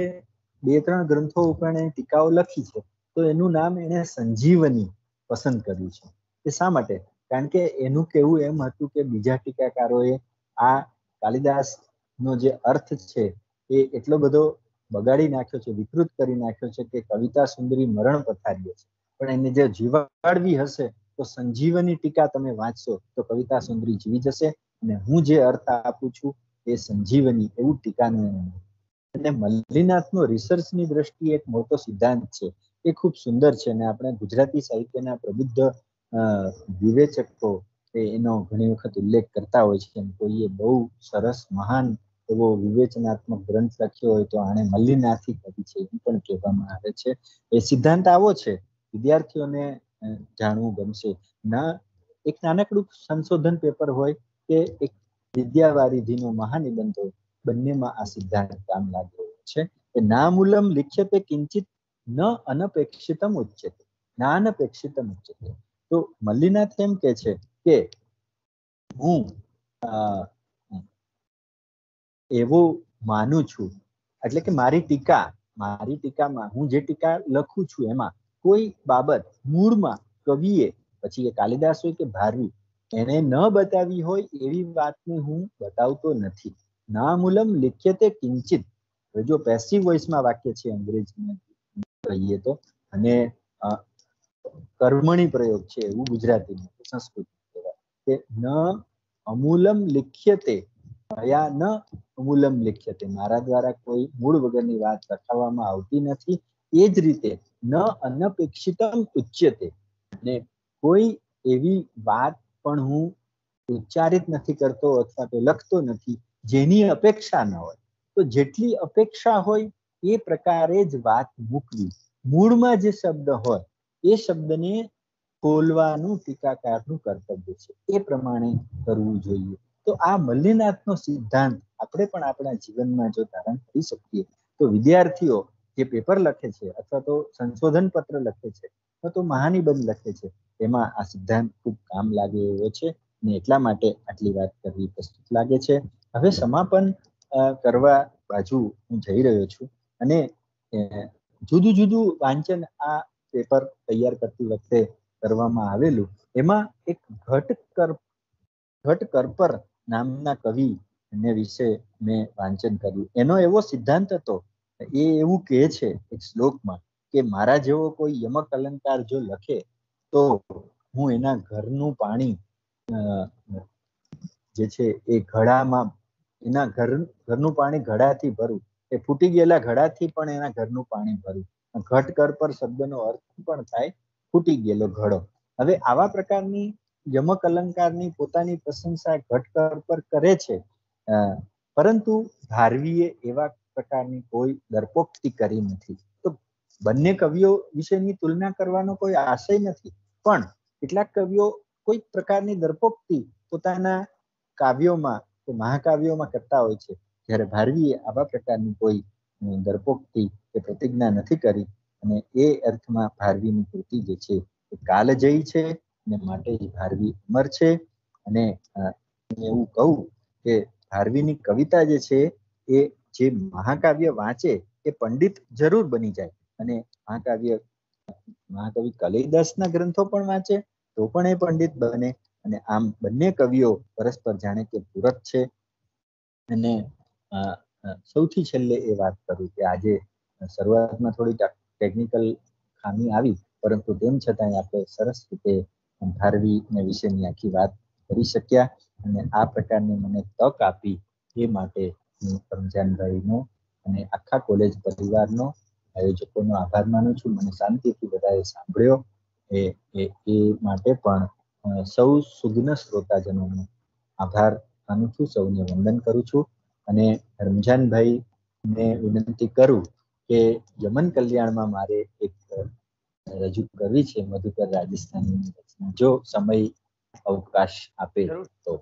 2-3 ગ્રંથો ઉપર ટીકાઓ લખી છે, તો એનું નામ એને સંજીવની પસંદ કર્યું છે. એ શા માટે? કારણ કે એનું કહેવું એમ હતું કે બીજા ટીકાકારોએ આ કાલિદાસનો જે અર્થ છે એ એટલો બધો બગાડી નાખ્યો છે, વિકૃત કરી નાખ્યો છે કે કવિતા સુંદરી મરણ પથારીએ છે. પણ એને જે જીવાડવી હશે તો સંજીવની ટીકા તમે વાંચશો તો કવિતા સુંદરી જીવી જશે અને હું જે અર્થ આપું છું એ સંજીવની એવું ટીકાનું. અને મલ્લીનાથનો રિસર્ચની દ્રષ્ટિએ એક મોટો સિદ્ધાંત છે, એ ખૂબ સુંદર છે અને આપણે ગુજરાતી સાહિત્યના પ્રબુદ્ધ વિવેચકો એનો ઘણી વખત ઉલ્લેખ કરતા હોય છે. કોઈએ બહુ સરસ મહાન એવો વિવેચનાત્મક ગ્રંથ લખ્યો હોય તો આને મલ્લીનાથી કવિ છે એ પણ કહેવામાં આવે છે. એ સિદ્ધાંત આવો છે, વિદ્યાર્થીઓને જાણવું ગમશે. એક નાનકડું સંશોધન પેપર હોય કે એક વિદ્યાવારિધીનો મહાનિબંધ હોય, બંનેમાં આ સિદ્ધાંત કામ લાગ્યો છે કે નામૂલમ લિખ્યતે કિંચિત ન અનપેક્ષિતમ ઉચ્યતે, ના અનપેક્ષિતમ ઉચ્યતે. તો મલ્લીનાથ એમ કે છે કે હું એવું માનું છું, એટલે કે મારી ટીકામાં હું જે ટીકા લખું છું એમાં કોઈ બાબત મૂળમાં કવિએ, પછી એ કાલિદાસ હોય કે ભારવી, એને ન બતાવી હોય એવી વાતને હું બતાવતો નથી. નામૂલમ લિખ્યતે કિંચિત. જો પેસિવ વોઇસમાં વાક્ય છે અંગ્રેજીમાં કહીએ તો, અને કર્મણી પ્રયોગ છે એવું ગુજરાતીમાં સંસ્કૃત કહેવાય કે ન અમૂલમ લિખ્યતે, મયા ન અમૂલમ લિખ્યતે, મારા દ્વારા કોઈ મૂળ વગરની વાત લખાવવામાં આવતી નથી. એ જ રીતે ન અનપેક્ષિતમ ઉચ્યતે, અને કોઈ એવી વાત પણ હું ઉચ્ચારિત નથી કરતો અથવા તો લખતો નથી જેની અપેક્ષા ન હોય. તો જેટલી અપેક્ષા હોય એ પ્રકારે જ વાત મૂકવી. મૂળમાં જે શબ્દ હોય એ શબ્દને ખોલવાનું ટીકાકારનું કર્તવ્ય છે, એ પ્રમાણે કરવું જોઈએ. તો આ મલ્લિનાથનો સિદ્ધાંત આપણે પણ આપણા જીવનમાં જો ધારણ કરી શકીએ તો વિદ્યાર્થીઓ જે પેપર લખે છે અથવા તો સંશોધન પત્ર લખે છે અથવા તો મહાનિબંધ લખે છે એમાં આ સિદ્ધાંત ખૂબ કામ લાગે એવો છે, અને એટલા માટે આટલી વાત કરવી પ્રસ્તુત લાગે છે. હવે સમાપન કરવા બાજુ હું જઈ રહ્યો છું, અને જુદું જુદું વાંચન આ પેપર તૈયાર કરતી વખતે કરવામાં આવેલું. એમાં એક ઘટ કરપર નામના કવિ ને વિશે મેં વાંચન કર્યું. એનો એવો સિદ્ધાંત હતો, એ એવું કહે છે એક શ્લોકમાં કે મારા જેવો કોઈ યમક અલંકાર જો લખે તો હું એના ઘરનું પાણી જે છે એ ઘડામાં, એના ઘરનું પાણી ઘડાથી ભરું, એ ફૂટી ગયેલા ઘડાથી પણ એના ઘરનું પાણી ભરું. ઘટ કર પર શબ્દનો અર્થ પણ થાય ફૂટી ગયેલો ઘડો. હવે આવા પ્રકારની યમક અલંકારની પોતાની પ્રશંસા ઘટ કર પર કરે છે, પરંતુ ભારવીએ એવા પ્રકારની કોઈ દરપોક્તિ કરી નથી. તો બંને કવિઓ વિશેની તુલના કરવાનો કોઈ આશય નથી, પણ કેટલાક કવિઓ કોઈ પ્રકારની દરપોક્તિ પોતાના કાવ્યોમાં કે મહાકાવ્યોમાં કરતા હોય છે, જ્યારે ભારવીએ આવા પ્રકારની કોઈ દરપોક્તિ કે પ્રતિજ્ઞા નથી કરી. અને એ અર્થમાં ભારવીની કૃતિ જે છે એ કાલજયી છે, અને માટે જ ભારવી અમર છે. અને એવું કહું કે ભારવીની કવિતા જે છે એ જે મહાકાવ્ય વાંચે એ પંડિત જરૂર બની જાય, અને મહાકવિ કાલિદાસના ગ્રંથો પણ વાંચે તો પણ એ પંડિત બને. અને આમ બંને કવિઓ પરસ્પર જાણે કે પૂરક છે. અને સૌથી છેલ્લે એ વાત કરું કે આજે શરૂઆતમાં થોડી ટેકનિકલ ખામી આવી, પરંતુ તેમ છતાંય આપણે સરસ રીતે ભારવી વિશેની આખી વાત કરી શક્યા. અને આ પ્રકારની મને તક આપી એ માટે હું રમજાનભાઈનો અને આખા કોલેજ પરિવારનો, આયોજકોનો આભાર માનું છું. મને શાંતિથી બધાએ સાંભળ્યો એ માટે પણ સૌ સુગ્ન શ્રોતાજનોનો આભાર માનું છું, સૌને વંદન કરું છું. અને રમજાનભાઈને વિનંતી કરું કે યમન કલ્યાણમાં મારે એક રજૂ કરવી છે મધુકર રાજસ્થાની, જો સમય અવકાશ આપે તો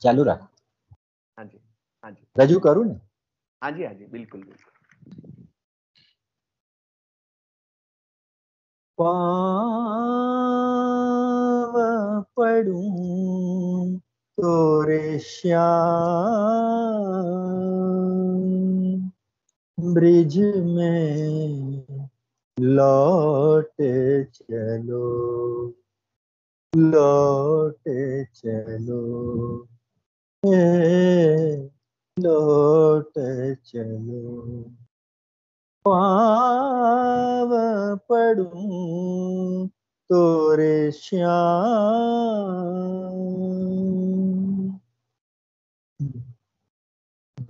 ચાલુ રાખ. હાજી હાજી રજૂ કરું ને? હાજી હાજી બિલકુલ બિલકુલ. पाव पड़ूं तोरे श्याम ब्रिज में लौट चलो, लौट चलो, लौट चलो। पाव पड़ूं तोरे श्याम,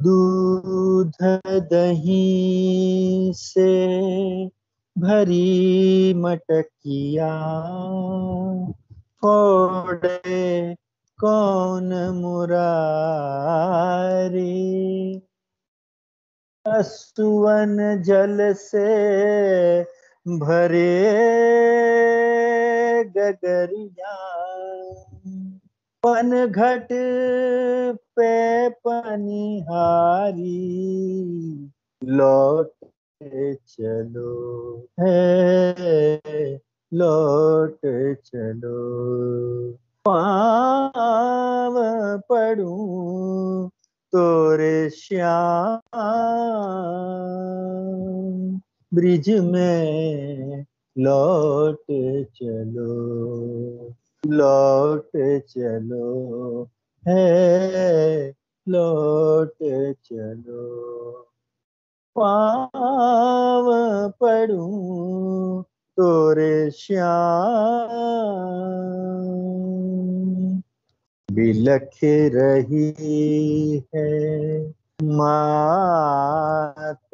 दूध दही से भरी मटकिया फोड़े कौन मुरारी, असुवन जल से भरे गगरिया, पन घट पे पनिहारी, लौट चलो है, लौट चलो। पाव पड़ूं तोरे श्याम ब्रिज में लौट चलो, लौट चलो है, लौट चलो, पाव पड़ूं तोरे श्याम। बिलख रही है मात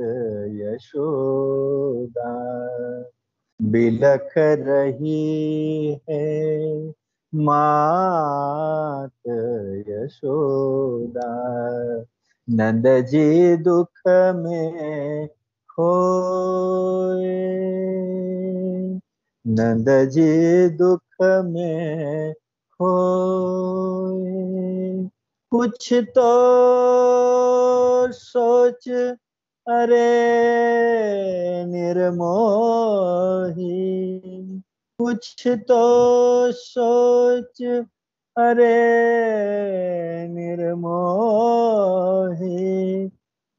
यशोदा, बिलख रही है मात यशोदा। नंद जी दुख में खोए, नंद जी दुख में खोए। कुछ तो सोच अरे निर्मोही, कुछ तो सोच अरे निर्मोही।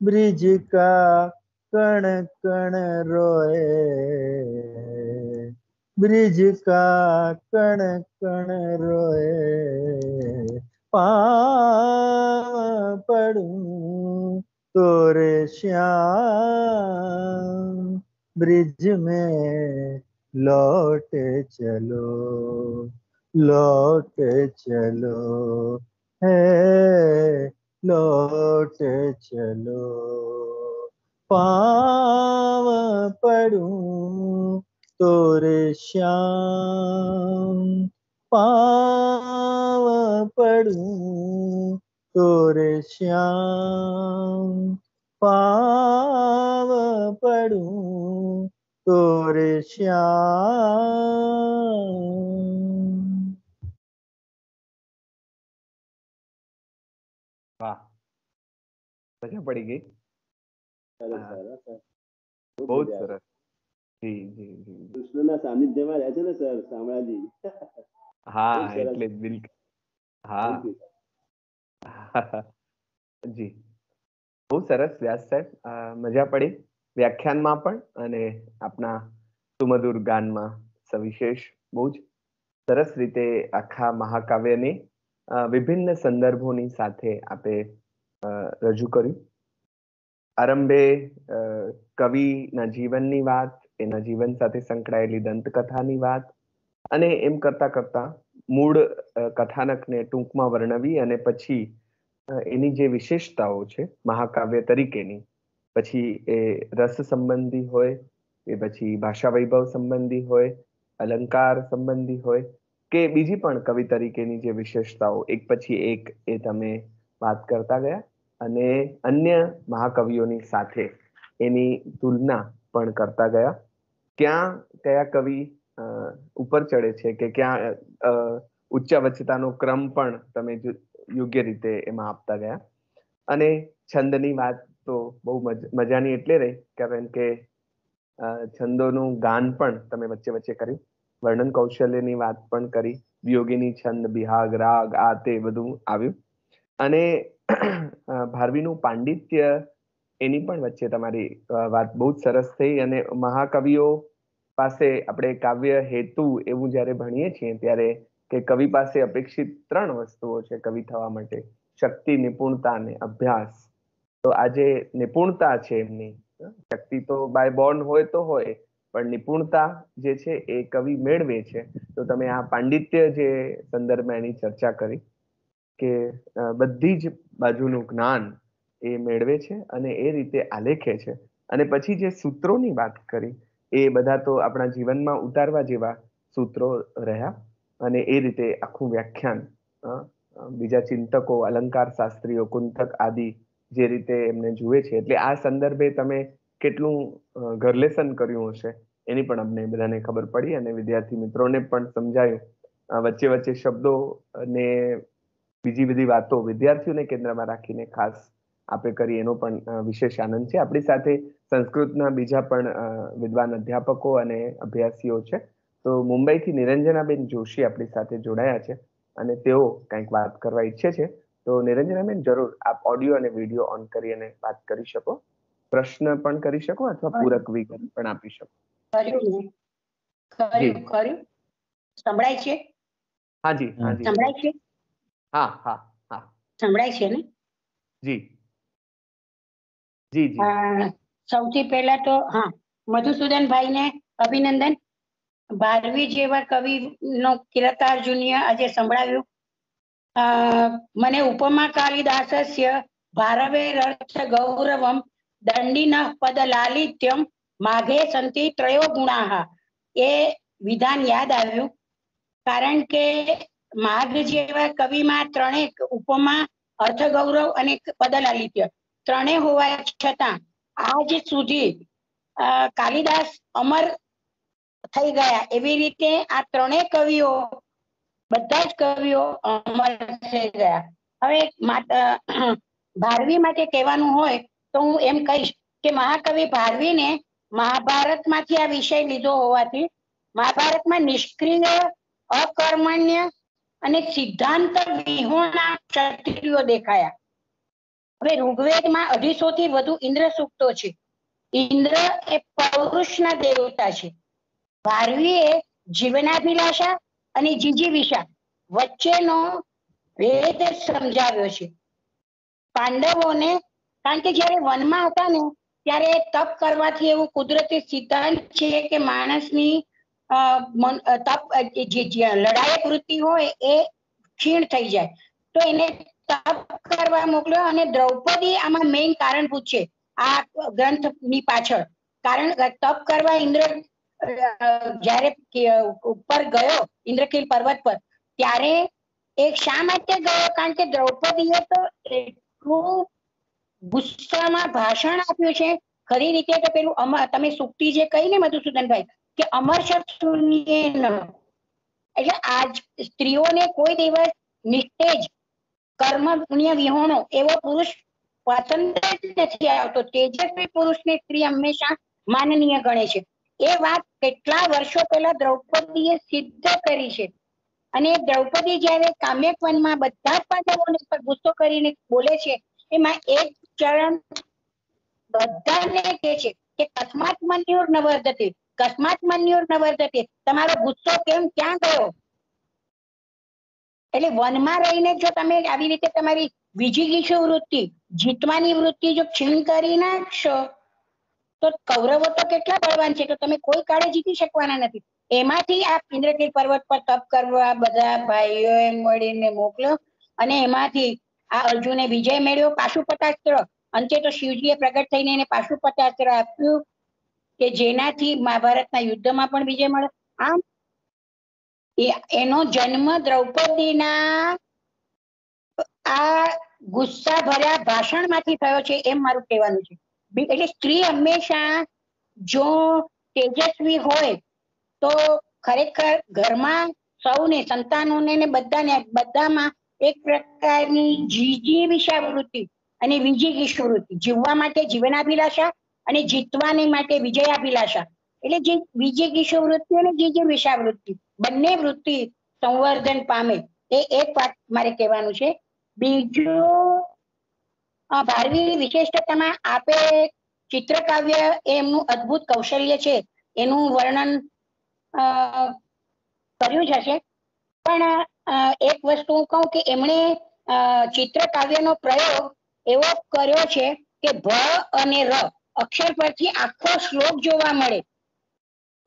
ब्रिज का कण कण रोए, ब्रिज का कण कण रोए। पाँव पड़ूं तोरे श्याम, ब्रिज में लौट चलो, लौट चलो है, लौट चलो। पाँव पड़ूं तोरे श्याम, पाँव पड़ूं तोरे श्याम, पाँव पड़ूं तोरे श्याम। વાહ, મજા પડી ગઈ. સરસ હા, સર, સર બહુ જ મજા આવે. સરસ. જી જી જી જી. કૃષ્ણના સાનિધ્યમાં રહે છે ને સર શામળાજી. હા, ખૂબ સરસ. એટલે જ બિલકુલ. હા. Thank you, sir. જી, બહુ સરસ વ્યાસ સાહેબ. મજા પડી વ્યાખ્યાનમાં પણ અને આપના સુમધુર ગાનમાં સવિશેષ. બહુ જ સરસ રીતે આખા મહાકાવ્યને વિભિન્ન સંદર્ભોની સાથે આપે રજૂ કર્યું. આરંભે કવિના જીવનની વાત, એના જીવન સાથે સંકળાયેલી દંતકથાની વાત, અને એમ કરતા કરતા મૂળ કથાનકને ટૂંકમાં વર્ણવી અને પછી એની જે વિશેષતાઓ છે મહાકાવ્ય તરીકેની, પછી એ રસ સંબંધી હોય, એ પછી ભાષા વૈભવ સંબંધી હોય, અલંકાર સંબંધી હોય, કે બીજી પણ કવિ તરીકેની જે વિશેષતાઓ એક પછી એક એ તમે વાત કરતા ગયા અને અન્ય મહાકવિઓની સાથે એની તુલના પણ કરતા ગયા. ક્યાં કયા કવિ ઉપર ચડે છે કે ક્યાં ઉચ્ચાવચતાનો ક્રમ પણ તમે યોગ્ય રીતે એમાં આપતા ગયા. અને છંદની વાત તો બહુ મજાની એટલે રહી કારણ કે છંદોનું ગાન પણ તમે વચ્ચે વચ્ચે કર્યું, વર્ણન કૌશલ્યની વાત પણ કરી, વિયોગીની છંદ, બિહાગ, રાગ, આ તે બધું આવ્યું. અને ભારવીનું પાંડિત્ય એની પણ વચ્ચે તમારી વાત બહુ જ સરસ થઈ. અને મહાકવિઓ પાસે આપણે કાવ્ય હેતુ એવું જ્યારે ભણીએ છીએ ત્યારે કે કવિ પાસે અપેક્ષિત 3 વસ્તુઓ છે કવિ થવા માટે: શક્તિ, નિપુણતા અને અભ્યાસ. તો આજે નિપુણતા છે એમની, શક્તિ તો બાય બોર્ન હોય તો હોય, પણ નિપુણતા જે છે એ કવિ મેળવે છે. તો તમે આ પાંડિત્ય જે સંદર્ભમાં એની ચર્ચા કરી કે બધી જ બાજુનું જ્ઞાન એ મેળવે છે અને એ રીતે આલેખે છે. અને પછી જે સૂત્રોની વાત કરી એ બધા તો આપણા જીવનમાં ઉતારવા જેવા સૂત્રો રહ્યા. અને એ રીતે આખું વ્યાખ્યાન બીજા ચિંતકો, અલંકાર શાસ્ત્રીઓ, કુંતક આદિ જે રીતે એમને જુએ છે, એટલે આ સંદર્ભે તમે કેટલું ઘરલેસન કર્યું હશે એની પણ અમને બધાને ખબર પડી અને વિદ્યાર્થી મિત્રોને પણ સમજાયું. વચ્ચે વચ્ચે શબ્દો અને બીજી બધી વાતો વિદ્યાર્થીઓને કેન્દ્રમાં રાખીને ખાસ આપે કરી, એનો પણ વિશેષ આનંદ છે. આપણી સાથે સંસ્કૃતના બીજા પણ વિદ્વાન અધ્યાપકો અને અભ્યાસીઓ છે. તો મુંબઈથી નિરંજનાબેન જોશી આપણી સાથે જોડાયા છે અને તેઓ કંઈક વાત કરવા ઈચ્છે છે. તો નિરંજનાબેન, જરૂર આપ ઓડિયો અને વિડીયો ઓન કરી અને વાત કરી શકો, પ્રશ્ન પણ કરી શકો અથવા પૂરક વિગત પણ આપી શકો. સંભળાય છે? હાજી હાજી, સંભળાય છે? હા હા હા, સંભળાય છે ને? જી જી જી સૌથી પહેલા તો હા, મધુસૂદનભાઈ ને અભિનંદન. ભારવી જેવા કવિ નો કિરતાર્જુનીય આજે સંભળાવ્યું. મને ઉપમા કાલિદાસસ્ય ભારવે રર્થ ગૌરવમ દંડિનઃ પદ લાલિત્યમ માઘે સંતિ ત્રયો ગુણાહ, એ વિધાન યાદ આવ્યું. કારણ કે માઘ જેવા કવિમાં ત્રણેય ઉપમા, અર્થ ગૌરવ અને પદ લાલિત્ય ત્રણેય હોવા છતાં આજ સુધી કાલિદાસ અમર થઈ ગયા. એવી રીતે આ ત્રણેય કવિઓ, બધા જ કવિઓ અમર થઈ ગયા. હવે ભારવી માટે કહેવાનું હોય તો હું એમ કહીશ કે મહાકવિ ભારવીને મહાભારતમાંથી આ વિષય લીધો હોવાથી મહાભારતમાં નિષ્ક્રિય, અકર્મણ્ય અને સિદ્ધાંત વિહોણા ક્ષત્રિયો દેખાયા. હવે ઋગ્વેદમાં 250 થી વધુ ઇન્દ્ર સૂક્તો છે. ઇન્દ્ર એ પૌરુષના દેવતા છે. ભારવીએ જીવનાભિલાષા અને જીજીવિષા વચ્ચેનો ભેદ સમજાવ્યો છે પાંડવોને. કારણ કે જયારે વનમાં હતા ને ત્યારે તપ કરવાથી એવું કુદરતી સિદ્ધાંત છે કે માણસની લડાયક વૃત્તિ હોય એ ક્ષીણ થઈ જાય, તો એને તપ કરવા મોકલ્યો. અને દ્રૌપદી આમાં મેઇન કારણભૂત છે આ ગ્રંથની પાછળ. કારણ તપ કરવા ઇન્દ્ર જ્યારે ઉપર ગયો ઇન્દ્રકીલ પર્વત પર, ત્યારે એ શા માટે ગયો? કારણ કે દ્રૌપદીએ તો એટલું ગુસ્સામાં ભાષણ આપ્યું છે. ખરી રીતે તો પેલું તમે સુક્તિ જે કહી ને મધુસૂદનભાઈ, કે અમર શત્રુને ન, એટલે આજ સ્ત્રીઓને કોઈ દિવસ નિસ્તેજ કર્મ પુણ્ય વિહોણો એવો પુરુષ પસંદ જ નથી આવતો. તેજસ્વી પુરુષને સ્ત્રી હંમેશા માનનીય ગણે છે. એ વાત કેટલા વર્ષો પહેલા દ્રૌપદીએ સિદ્ધ કરી છે. અને દ્રૌપદી જયારે કામ્યક વનમાં બધા જ પાંડવોને પર ગુસ્સો કરીને બોલે છે, એમાં એક ચરણ બધાને કહે છે કે કસ્માત મન્યુર ન વર્ધતે, કસ્માત મન્યુર ન વર્ધતે, તમારો ગુસ્સો કેમ ક્યાં ગયો? એટલે વનમાં રહીને જો તમે આવી રીતે તમારી વિજિગીષુ વૃત્તિ, જીતવાની વૃત્તિ જો ક્ષીણ કરી નાખશો તો કૌરવો તો કેટલા બળવાન છે, તો તમે કોઈ કાળે જીતી શકવાના નથી. એમાંથી આ ઇન્દ્રકીલ પર્વત પર તપ કરવા બધા ભાઈઓએ મળીને મોકલ્યો. અને એમાંથી આ અર્જુને વિજય મેળવ્યો. પાશુપતાસ્ત્ર, અંતે તો શિવજીએ પ્રગટ થઈને એને પાશુપતાસ્ત્ર આપ્યું કે જેનાથી મહાભારતના યુદ્ધમાં પણ વિજય મળ્યો. આમ એનો જન્મ દ્રૌપદીના આ ગુસ્સા ભર્યા ભાષણ માંથી થયો છે, એમ મારું કહેવાનું છે. એટલે સ્ત્રી હંમેશા જો તેજસ્વી હોય તો ખરેખર ઘરમાં સૌને, સંતાનોને ને બધામાં એક પ્રકારની જીજીવિષા વૃત્તિ અને વિજિગીષુ વૃત્તિ, જીવવા માટે જીવનાભિલાષા અને જીતવાની માટે વિજયાભિલાષા, એટલે જે વિજિગીષુ વૃત્તિ અને જીજીવિષા વૃત્તિ બંને વૃત્તિ સંવર્ધન પામે. એ એક વાત મારે કહેવાનું છે. બીજું, ભારવી વિશિષ્ટતામાં આપે ચિત્રકાવ્ય એમનું અદ્ભુત કૌશલ્ય છે, એનું વર્ણન કર્યું જ હશે. પણ એક વસ્તુ હું કહું કે એમણે ચિત્રકાવ્યનો પ્રયોગ એવો કર્યો છે કે ભ અને ર અક્ષર પરથી આખો શ્લોક જોવા મળે.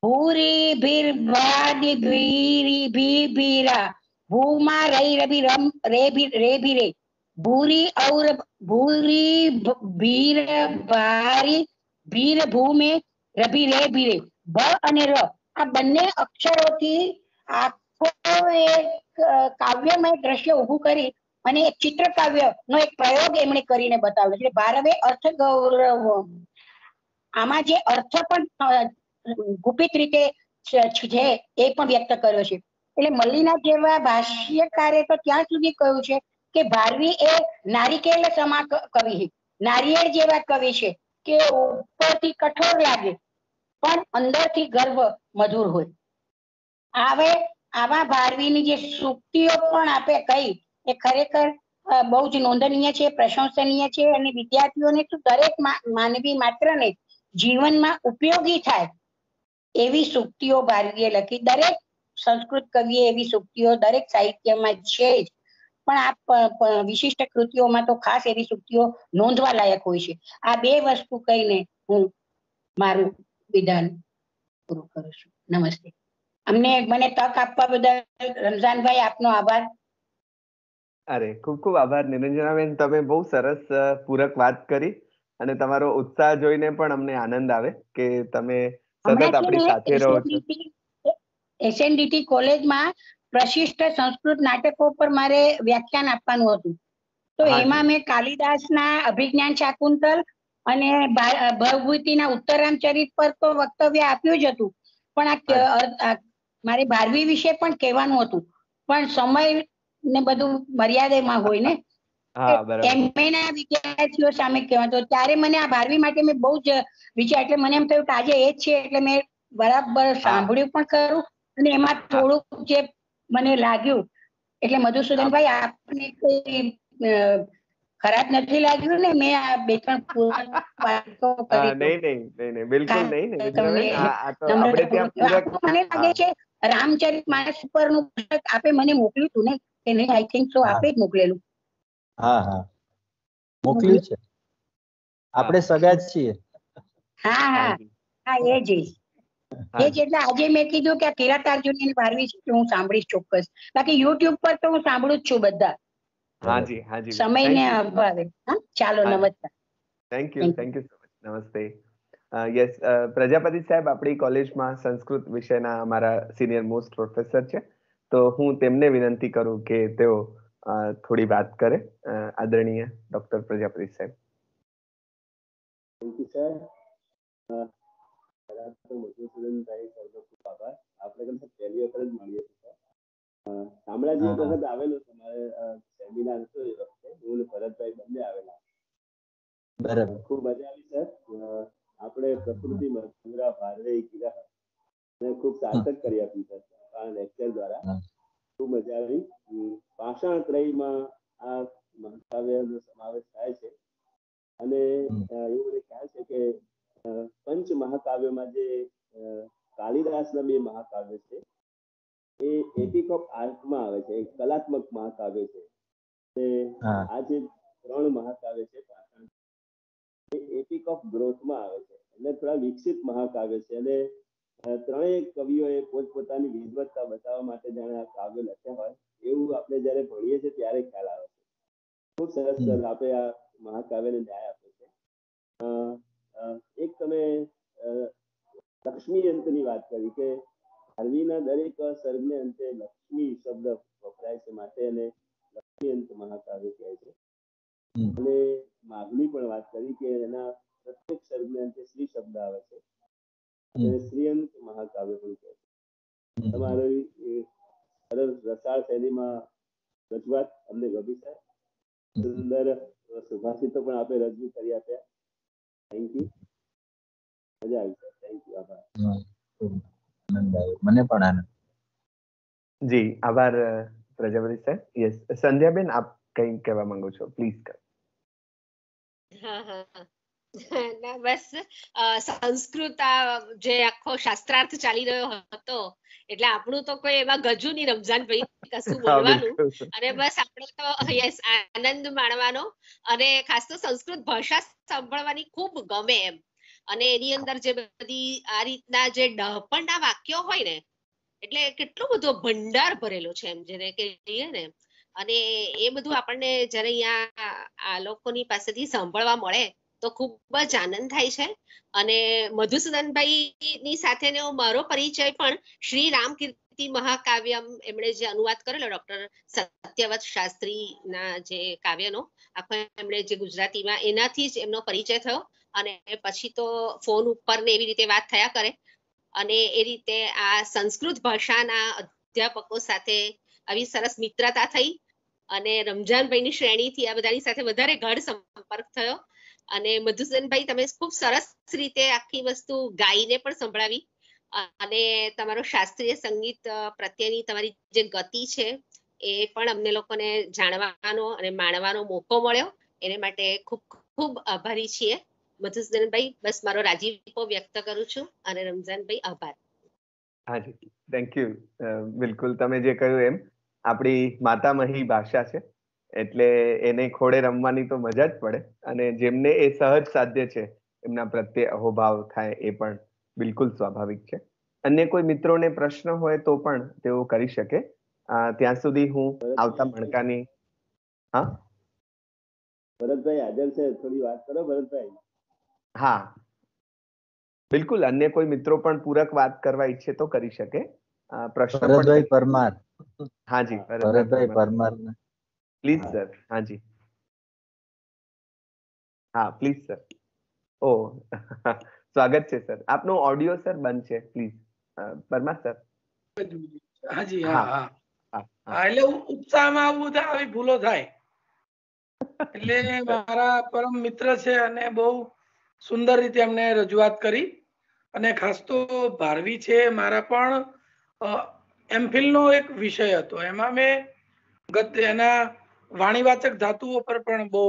ભૂરી ભીર ભાદી ભીરી ભી ભીરા ભૂમાં રઈ રબી રમ રે ભી રે ભૂરી ઔર ભૂરી ભીર ભારી ભીર ભૂમે રબી રે ભી રે. ભ અને ર આ બંને અક્ષરોથી આખો એક કાવ્યમય દ્રશ્ય ઊભું કરી અને એક ચિત્ર કાવ્ય નો એક પ્રયોગ એમણે કરીને બતાવ્યો. એટલે ભારવે અર્થ ગૌરવ, આમાં જે અર્થ પણ ગુપિત રીતે છે એ પણ વ્યક્ત કર્યો છે. એટલે મલ્લીના જેવા ભાષ્યકારે તો ત્યાં સુધી કહ્યું છે કે ભારવી એ નારિકેળ સમા કવિ, નારિયેળ જેવા કવિ છે કે ઉપરથી કઠોર લાગે પણ અંદરથી ગર્વ મધુર હોય. હવે આવા ભારવીની જે સૂક્તિઓ પણ આપે કહી એ ખરેખર બહુ જ નોંધનીય છે, પ્રશંસનીય છે. અને વિદ્યાર્થીઓને તો દરેક માનવી માત્રને જીવનમાં ઉપયોગી થાય એવી સૂક્તિઓ ભારવીએ લખી. દરેક સંસ્કૃત કવિએ એવી સૂક્તિઓ દરેક સાહિત્યમાં છે જ. પણ આ વિશિષ્ટ કૃતિઓમાં તો ખાસ એવી સૂક્તિઓ નોંધવા લાયક હોય છે. આ બે વસ્તુ કહીને હું મારું વિધાન પૂરું કરું છું. નમસ્તે. મને તક આપવા બદલ રમઝાનભાઈ આપનો આભાર. અરે ખૂબ ખૂબ આભાર નિરંજનાબેન, તમે બહુ સરસ પૂરક વાત કરી અને તમારો ઉત્સાહ જોઈને પણ અમને આનંદ આવે કે તમે સતત આપણી સાથે રહો છો. એસએનડીટી કોલેજમાં પ્રશિષ્ટ સંસ્કૃત નાટકો પર મારે વ્યાખ્યાન આપવાનું હતું. તો એમાં મેં કાલિદાસના અભિજ્ઞાન શાકુંતલ અને ભવભૂતિના ઉત્તરામચરિત પર તો વક્તવ્ય આપ્યું જ હતું, પણ મારે 12વી વિશે પણ કહેવાનું હતું, પણ સમય ને બધું મર્યાદામાં હોય ને, એમએના વિદ્યાર્થીઓ સામે કહેવાનું હતું. ત્યારે મને આ 12વી માટે મેં બહુ જ વિચાર, એટલે મને એમ થયું કે આજે એ જ છે, એટલે મેં બરાબર સાંભળ્યું પણ ખરું અને એમાં થોડુંક જે મને લાગ્યું, એટલે મધુસૂદનભાઈ આપને કોઈ ખરાબ નથી લાગ્યું ને? મેં આ 2-3 વાતો કરી. નહીં, બિલકુલ નહીં. મને લાગે છે રામચરિતમાનસ પરનું પુસ્તક આપે મને મોકલ્યું હતું ને કે નહીં? આઈ થિંક સો આપે જ મોકલેલું. હા, મોકલ્યું છે. આપણે સગા જ છીએ. હા, એ જ. એટલે આજે મેં કીધું કે કિરાત અર્જુનની 12વી છે, હું સાંભળીશ ચોક્કસ. બાકી યુટ્યુબ પર તો હું સાંભળું જ છું બધા. હાજી. સમયને અભાવે. ચાલો, નમસ્કાર. Thank you so much. નમસ્તે. યસ, પ્રજાપતિ સાહેબ આપણી કોલેજમાં સંસ્કૃત વિષયના અમારા સિનિયર મોસ્ટ પ્રોફેસર છે, તો હું તેમને વિનંતી કરું કે તેઓ થોડી વાત કરે. આદરણીય ડોક્ટર પ્રજાપતિ સાહેબ. Thank you sir. મધુસૂદનભાઈ સરનો ખૂબ આભાર. આપણે પહેલી વખત જ મળીએ છીએ. શામળાજી એક વખત આવેલું તમારે સેમિનાર હતો એ વખતે, હું ભરતભાઈ બંને આવેલા. બરાબર. ખૂબ મજા આવી સર. આપણે પ્રકૃતિમાં પૂરા ભારવે કીધા અને ખૂબ સાર્થક કરી આપી સર આ લેક્ચર દ્વારા. ખૂબ મજા આવી. પાષાણ ત્રયમાં આ મહાકાવ્યનો સમાવેશ થાય છે અને એવું મને ખ્યાલ છે કે પંચ મહાકાવ્યોમાં જે કાલિદાસના 2 મહાકાવ્ય છે એ એપિક ઓફ આર્ટમાં આવે છે, એક કલાત્મક મહાકાવ્ય છે. આ જે 3 મહાકાવ્ય છે એપિક ઓફ ગ્રોથમાં આવે છે, એટલે થોડા વિકસિત મહાકાવ્ય છે અને ત્રણેય કવિઓએ પોતપોતાની વિદ્વત્તા બતાવવા માટે જાણે આ કાવ્ય લખ્યા હોય એવું આપણે જયારે ભણીએ છીએ ત્યારે ખ્યાલ આવે છે. ખૂબ સરસ સર આપણે આ મહાકાવ્યને ન્યાય આપ્યો છે. એક તમે લક્ષ્મી અંતની વાત કરી કે ભારવીના દરેક સર્ગને અંતે લક્ષ્મી શબ્દ વપરાય છે, માટે એને લક્ષ્મી અંત મહાકાવ્ય કહે છે. અને માગણી પણ વાત કરી કે એના પ્રત્યેક સર્ગને અંતે શ્રી શબ્દ આવે છે, અને શ્રીઅંત મહાકાવ્ય પણ કહે છે. તમારી સરળ રસાળ શૈલીમાં રજૂઆત અમને ગમી છે. સુંદર સુભાષિતો પણ આપણે રજૂ કરી આપ્યા. Thank you. મજા આવી સર. Thank you. આભાર. આનંદ આવ્યો. મને પણ આનંદ. જી આભાર પ્રજાપતિ સાહેબ. યસ, સંધ્યાબેન આપ કંઈ કહેવા માંગો છો? પ્લીઝ કરો. ના બસ સંસ્કૃત જે આખો શાસ્ત્રાર્થ ચાલી રહ્યો હતો, એટલે આપણું તો કોઈ એમાં ગજુ નહીં રમઝાનભાઈ કશું બોલવાનું, અને બસ આપણે તો યસ આનંદ માણવાનો, અને ખાસ તો સંસ્કૃત ભાષા સાંભળવાની ખૂબ ગમે એમ. અને એની અંદર જે બધી આ રીતના જે ડહાપણના વાક્યો હોય ને, એટલે કેટલો બધો ભંડાર ભરેલો છે એમ જેને કહીએ ને. અને એ બધું આપણને જ્યારે અહીંયા આ લોકોની પાસેથી સાંભળવા મળે તો ખૂબ જ આનંદ થાય છે. અને મધુસૂદનભાઈની સાથેનો મારો પરિચય પણ શ્રી રામકીર્તિ મહાકાવ્યમ એમણે જે અનુવાદ કરેલો ડોક્ટર સત્યવત શાસ્ત્રીના જે કાવ્યનો આખો એમણે જે ગુજરાતીમાં, એનાથી જ એમનો પરિચય થયો. અને પછી તો ફોન ઉપર ને એવી રીતે વાત થયા કરે, અને એ રીતે આ સંસ્કૃત ભાષાના અધ્યાપકો સાથે આવી સરસ મિત્રતા થઈ, અને રમઝાનભાઈની શ્રેણીથી આ બધાની સાથે વધારે ગાઢ સંપર્ક થયો. અને મધુસૂદનભાઈ તમે ખૂબ સરસ રીતે આખી વસ્તુ ગાઈને પણ સંભળાવી, અને તમારો શાસ્ત્રીય સંગીત પ્રત્યેની તમારી જે ગતિ છે એ પણ અમને લોકોને જાણવાનો અને માણવાનો મોકો મળ્યો. એને માટે ખૂબ ખૂબ આભારી છીએ મધુસૂદનભાઈ. બસ મારો રાજીપો વ્યક્ત કરું છું, અને રમઝાનભાઈ આભાર. હાજી, થેન્ક યુ. બિલકુલ તમે જે કહ્યું એમ આપણી માતામહી ભાષા છે, એટલે એને ખોડે રમવાની તો મજા જ પડે, અને જેમને એ સહજ સાધ્ય છે એમના પ્રત્યે અહોભાવ થાય એ પણ બિલકુલ સ્વાભાવિક છે. અન્ય કોઈ મિત્રોને પ્રશ્ન હોય તો પણ તેઓ કરી શકે. ત્યાં સુધી હું આવતા મણકાની હા ભરતભાઈ હાજર છે, થોડી વાત કરો ભરતભાઈ. હા બિલકુલ, અન્ય કોઈ મિત્રો પણ પૂરક વાત કરવા ઈચ્છે તો કરી શકે. પ્રશ્ન પણ ભરતભાઈ પરમાર. હાજી ભરતભાઈ પરમાર. Please sir. હાજી હા પ્લીઝ સર. ઓ સ્વાગત છે સર. આપનો ઓડિયો સર બંધ છે, પ્લીઝ. પરમાર સર. હાજી હા. એટલે ઉત્સાહમાં આવું આવી ભૂલો થાય. એટલે મારા પરમ મિત્ર છે અને બહુ સુંદર રીતે એમને રજૂઆત કરી. અને ખાસ તો ભારવી છે મારા પણ એમફિલ નો એક વિષય હતો. એમાં મેં એના વાણીવાચક ધાતુઓ પર પણ બહુ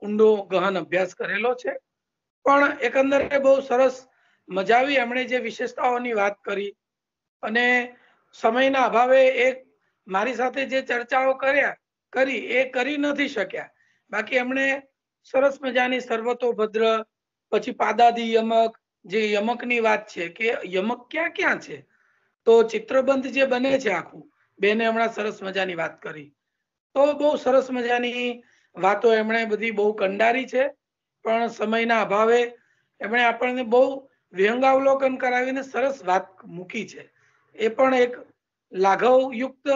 ઊંડો ગહન અભ્યાસ કરેલો છે. પણ એકંદરે બહુ સરસ મજા આવી. એમણે જે વિશેષતાઓની વાત કરી અને સમયના અભાવે એક મારી સાથે જે ચર્ચાઓ કરી એ કરી નથી શક્યા. બાકી એમણે સરસ મજાની સર્વતોભદ્ર, પછી પાદાદી યમક, જે યમકની વાત છે કે યમક ક્યાં ક્યાં છે, તો ચિત્રબંધ જે બને છે આખું, બેને હમણાં સરસ મજાની વાત કરી. તો બહુ સરસ મજાની વાતો એમણે બધી બહુ કંડારી છે. પણ સમયના અભાવે એમણે આપણને બહુ વ્યંગાવલોકન કરાવીને સરસ વાત મૂકી છે. એ પણ એક લાઘવયુક્ત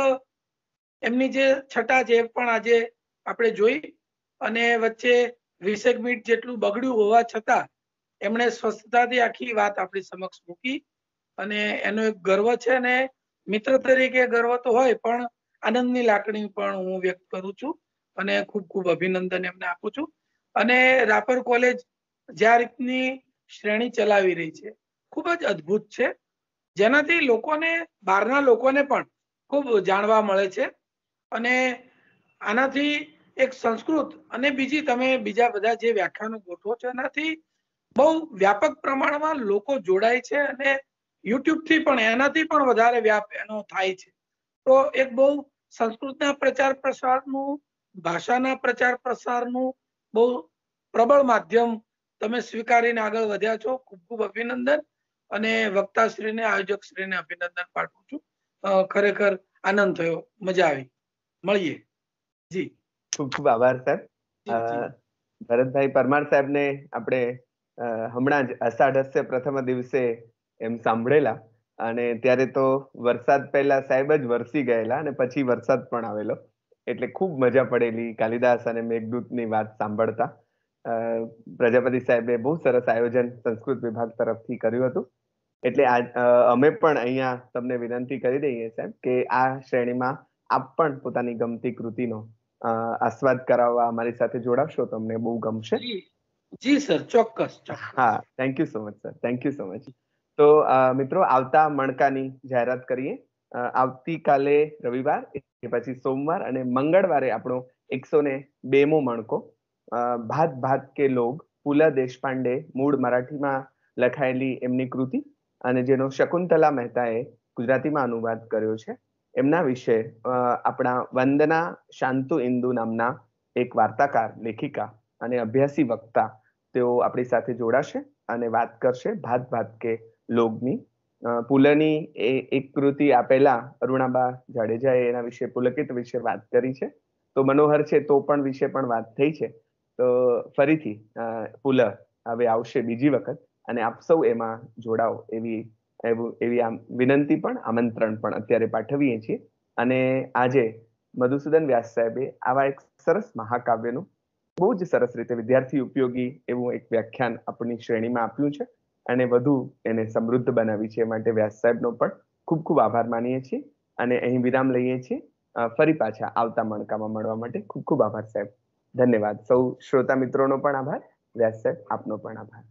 એમની જે છટા છે એ પણ આજે આપણે જોઈ. અને વચ્ચે 20 મિનિટ જેટલું બગડ્યું હોવા છતાં એમણે સ્વસ્થતાથી આખી વાત આપણી સમક્ષ મૂકી. અને એનો એક ગર્વ છે, અને મિત્ર તરીકે ગર્વ તો હોય પણ આનંદની લાગણી પણ હું વ્યક્ત કરું છું અને ખૂબ ખૂબ અભિનંદન એમને આપું છું. અને રાપર કોલેજ જ્યાં રીતની શ્રેણી ચલાવી રહી છે ખૂબ જ અદ્ભુત છે, જેનાથી લોકોને, બહારના લોકોને પણ ખૂબ જાણવા મળે છે. અને આનાથી એક સંસ્કૃત અને તમે બીજા બધા જે વ્યાખ્યાનો ગોઠવો છો એનાથી બહુ વ્યાપક પ્રમાણમાં લોકો જોડાય છે અને યુટ્યુબ થી પણ એનાથી પણ વધારે વ્યાપ એનો થાય છે. તો એક બહુ સંસ્કૃતના પ્રચાર પ્રસારનું, ભાષાના પ્રચાર પ્રસારનું બહુ પ્રબળ માધ્યમ તમે સ્વીકારીને આગળ વધ્યા છો. ખૂબ ખૂબ અભિનંદન. અને વક્તાશ્રીને, આયોજકશ્રીને અભિનંદન પાઠવું છું. ખરેખર આનંદ થયો, મજા આવી. મળીએ. જી ખૂબ ખૂબ આભાર સર. ભરતભાઈ પરમાર સાહેબને આપણે હમણાં જ અષાઢસ્ય પ્રથમ દિવસે એમ સાંભળેલા, અને ત્યારે તો વરસાદ પહેલા સાહેબ જ વરસી ગયેલા અને પછી વરસાદ પણ આવેલો, એટલે ખૂબ મજા પડેલી કાલિદાસ અને મેઘદૂતની વાત સાંભળતા. પ્રજાપતિ સાહેબે બહુ સરસ આયોજન સંસ્કૃત વિભાગ તરફથી કર્યું હતું. એટલે અમે પણ અહીંયા તમને વિનંતી કરી દઈએ સાહેબ કે આ શ્રેણીમાં આપ પણ પોતાની ગમતી કૃતિનો આસ્વાદ કરાવવા અમારી સાથે જોડાશો તો અમને બહુ ગમશે. જી સર, ચોક્કસ. હા, thank you so much sir. Thank you so much. તો મિત્રો, આવતા મણકાની જાહેરાત કરીએ. આવતીકાલે રવિવાર, એ પછી સોમવાર અને મંગળવારે આપણો 102મો મણકો ભાત ભાત કે લોગ, પુલા દેશપાંડે મૂળ મરાઠીમાં લખાયેલી એમની કૃતિ અને જેનો શકુંતલા મહેતાએ ગુજરાતીમાં અનુવાદ કર્યો છે, એમના વિશે આપણા વંદના શાંતુ ઇન્દુ નામના એક વાર્તાકાર, લેખિકા અને અભ્યાસી વક્તા, તેઓ આપણી સાથે જોડાશે અને વાત કરશે ભાત ભાત કે લોગની. પુલની એક કૃતિ આપેલા અરુણાબા જાડેજાએ એના વિશે, પુલકિત વિશે વાત કરી છે. તો મનોહર છે તો પણ વિશે પણ વાત થઈ છે. તો ફરીથી પુલ હવે આવશે બીજી વખત, અને આપ સૌ એમાં જોડાઓ એવી આમ વિનંતી પણ, આમંત્રણ પણ અત્યારે પાઠવીએ છીએ. અને આજે મધુસૂદન વ્યાસ સાહેબે આવા એક સરસ મહાકાવ્યનું બહુ જ સરસ રીતે વિદ્યાર્થી ઉપયોગી એવું એક વ્યાખ્યાન આપણી શ્રેણીમાં આપ્યું છે અને વધુ એને સમૃદ્ધ બનાવી છે. માટે વ્યાસ સાહેબનો પણ ખૂબ ખૂબ આભાર માનીએ છીએ અને અહીં વિરામ લઈએ છીએ. ફરી પાછા આવતા મણકામાં મળવા માટે ખૂબ ખૂબ આભાર સાહેબ. ધન્યવાદ. સૌ શ્રોતા મિત્રોનો પણ આભાર. વ્યાસ સાહેબ, આપનો પણ આભાર.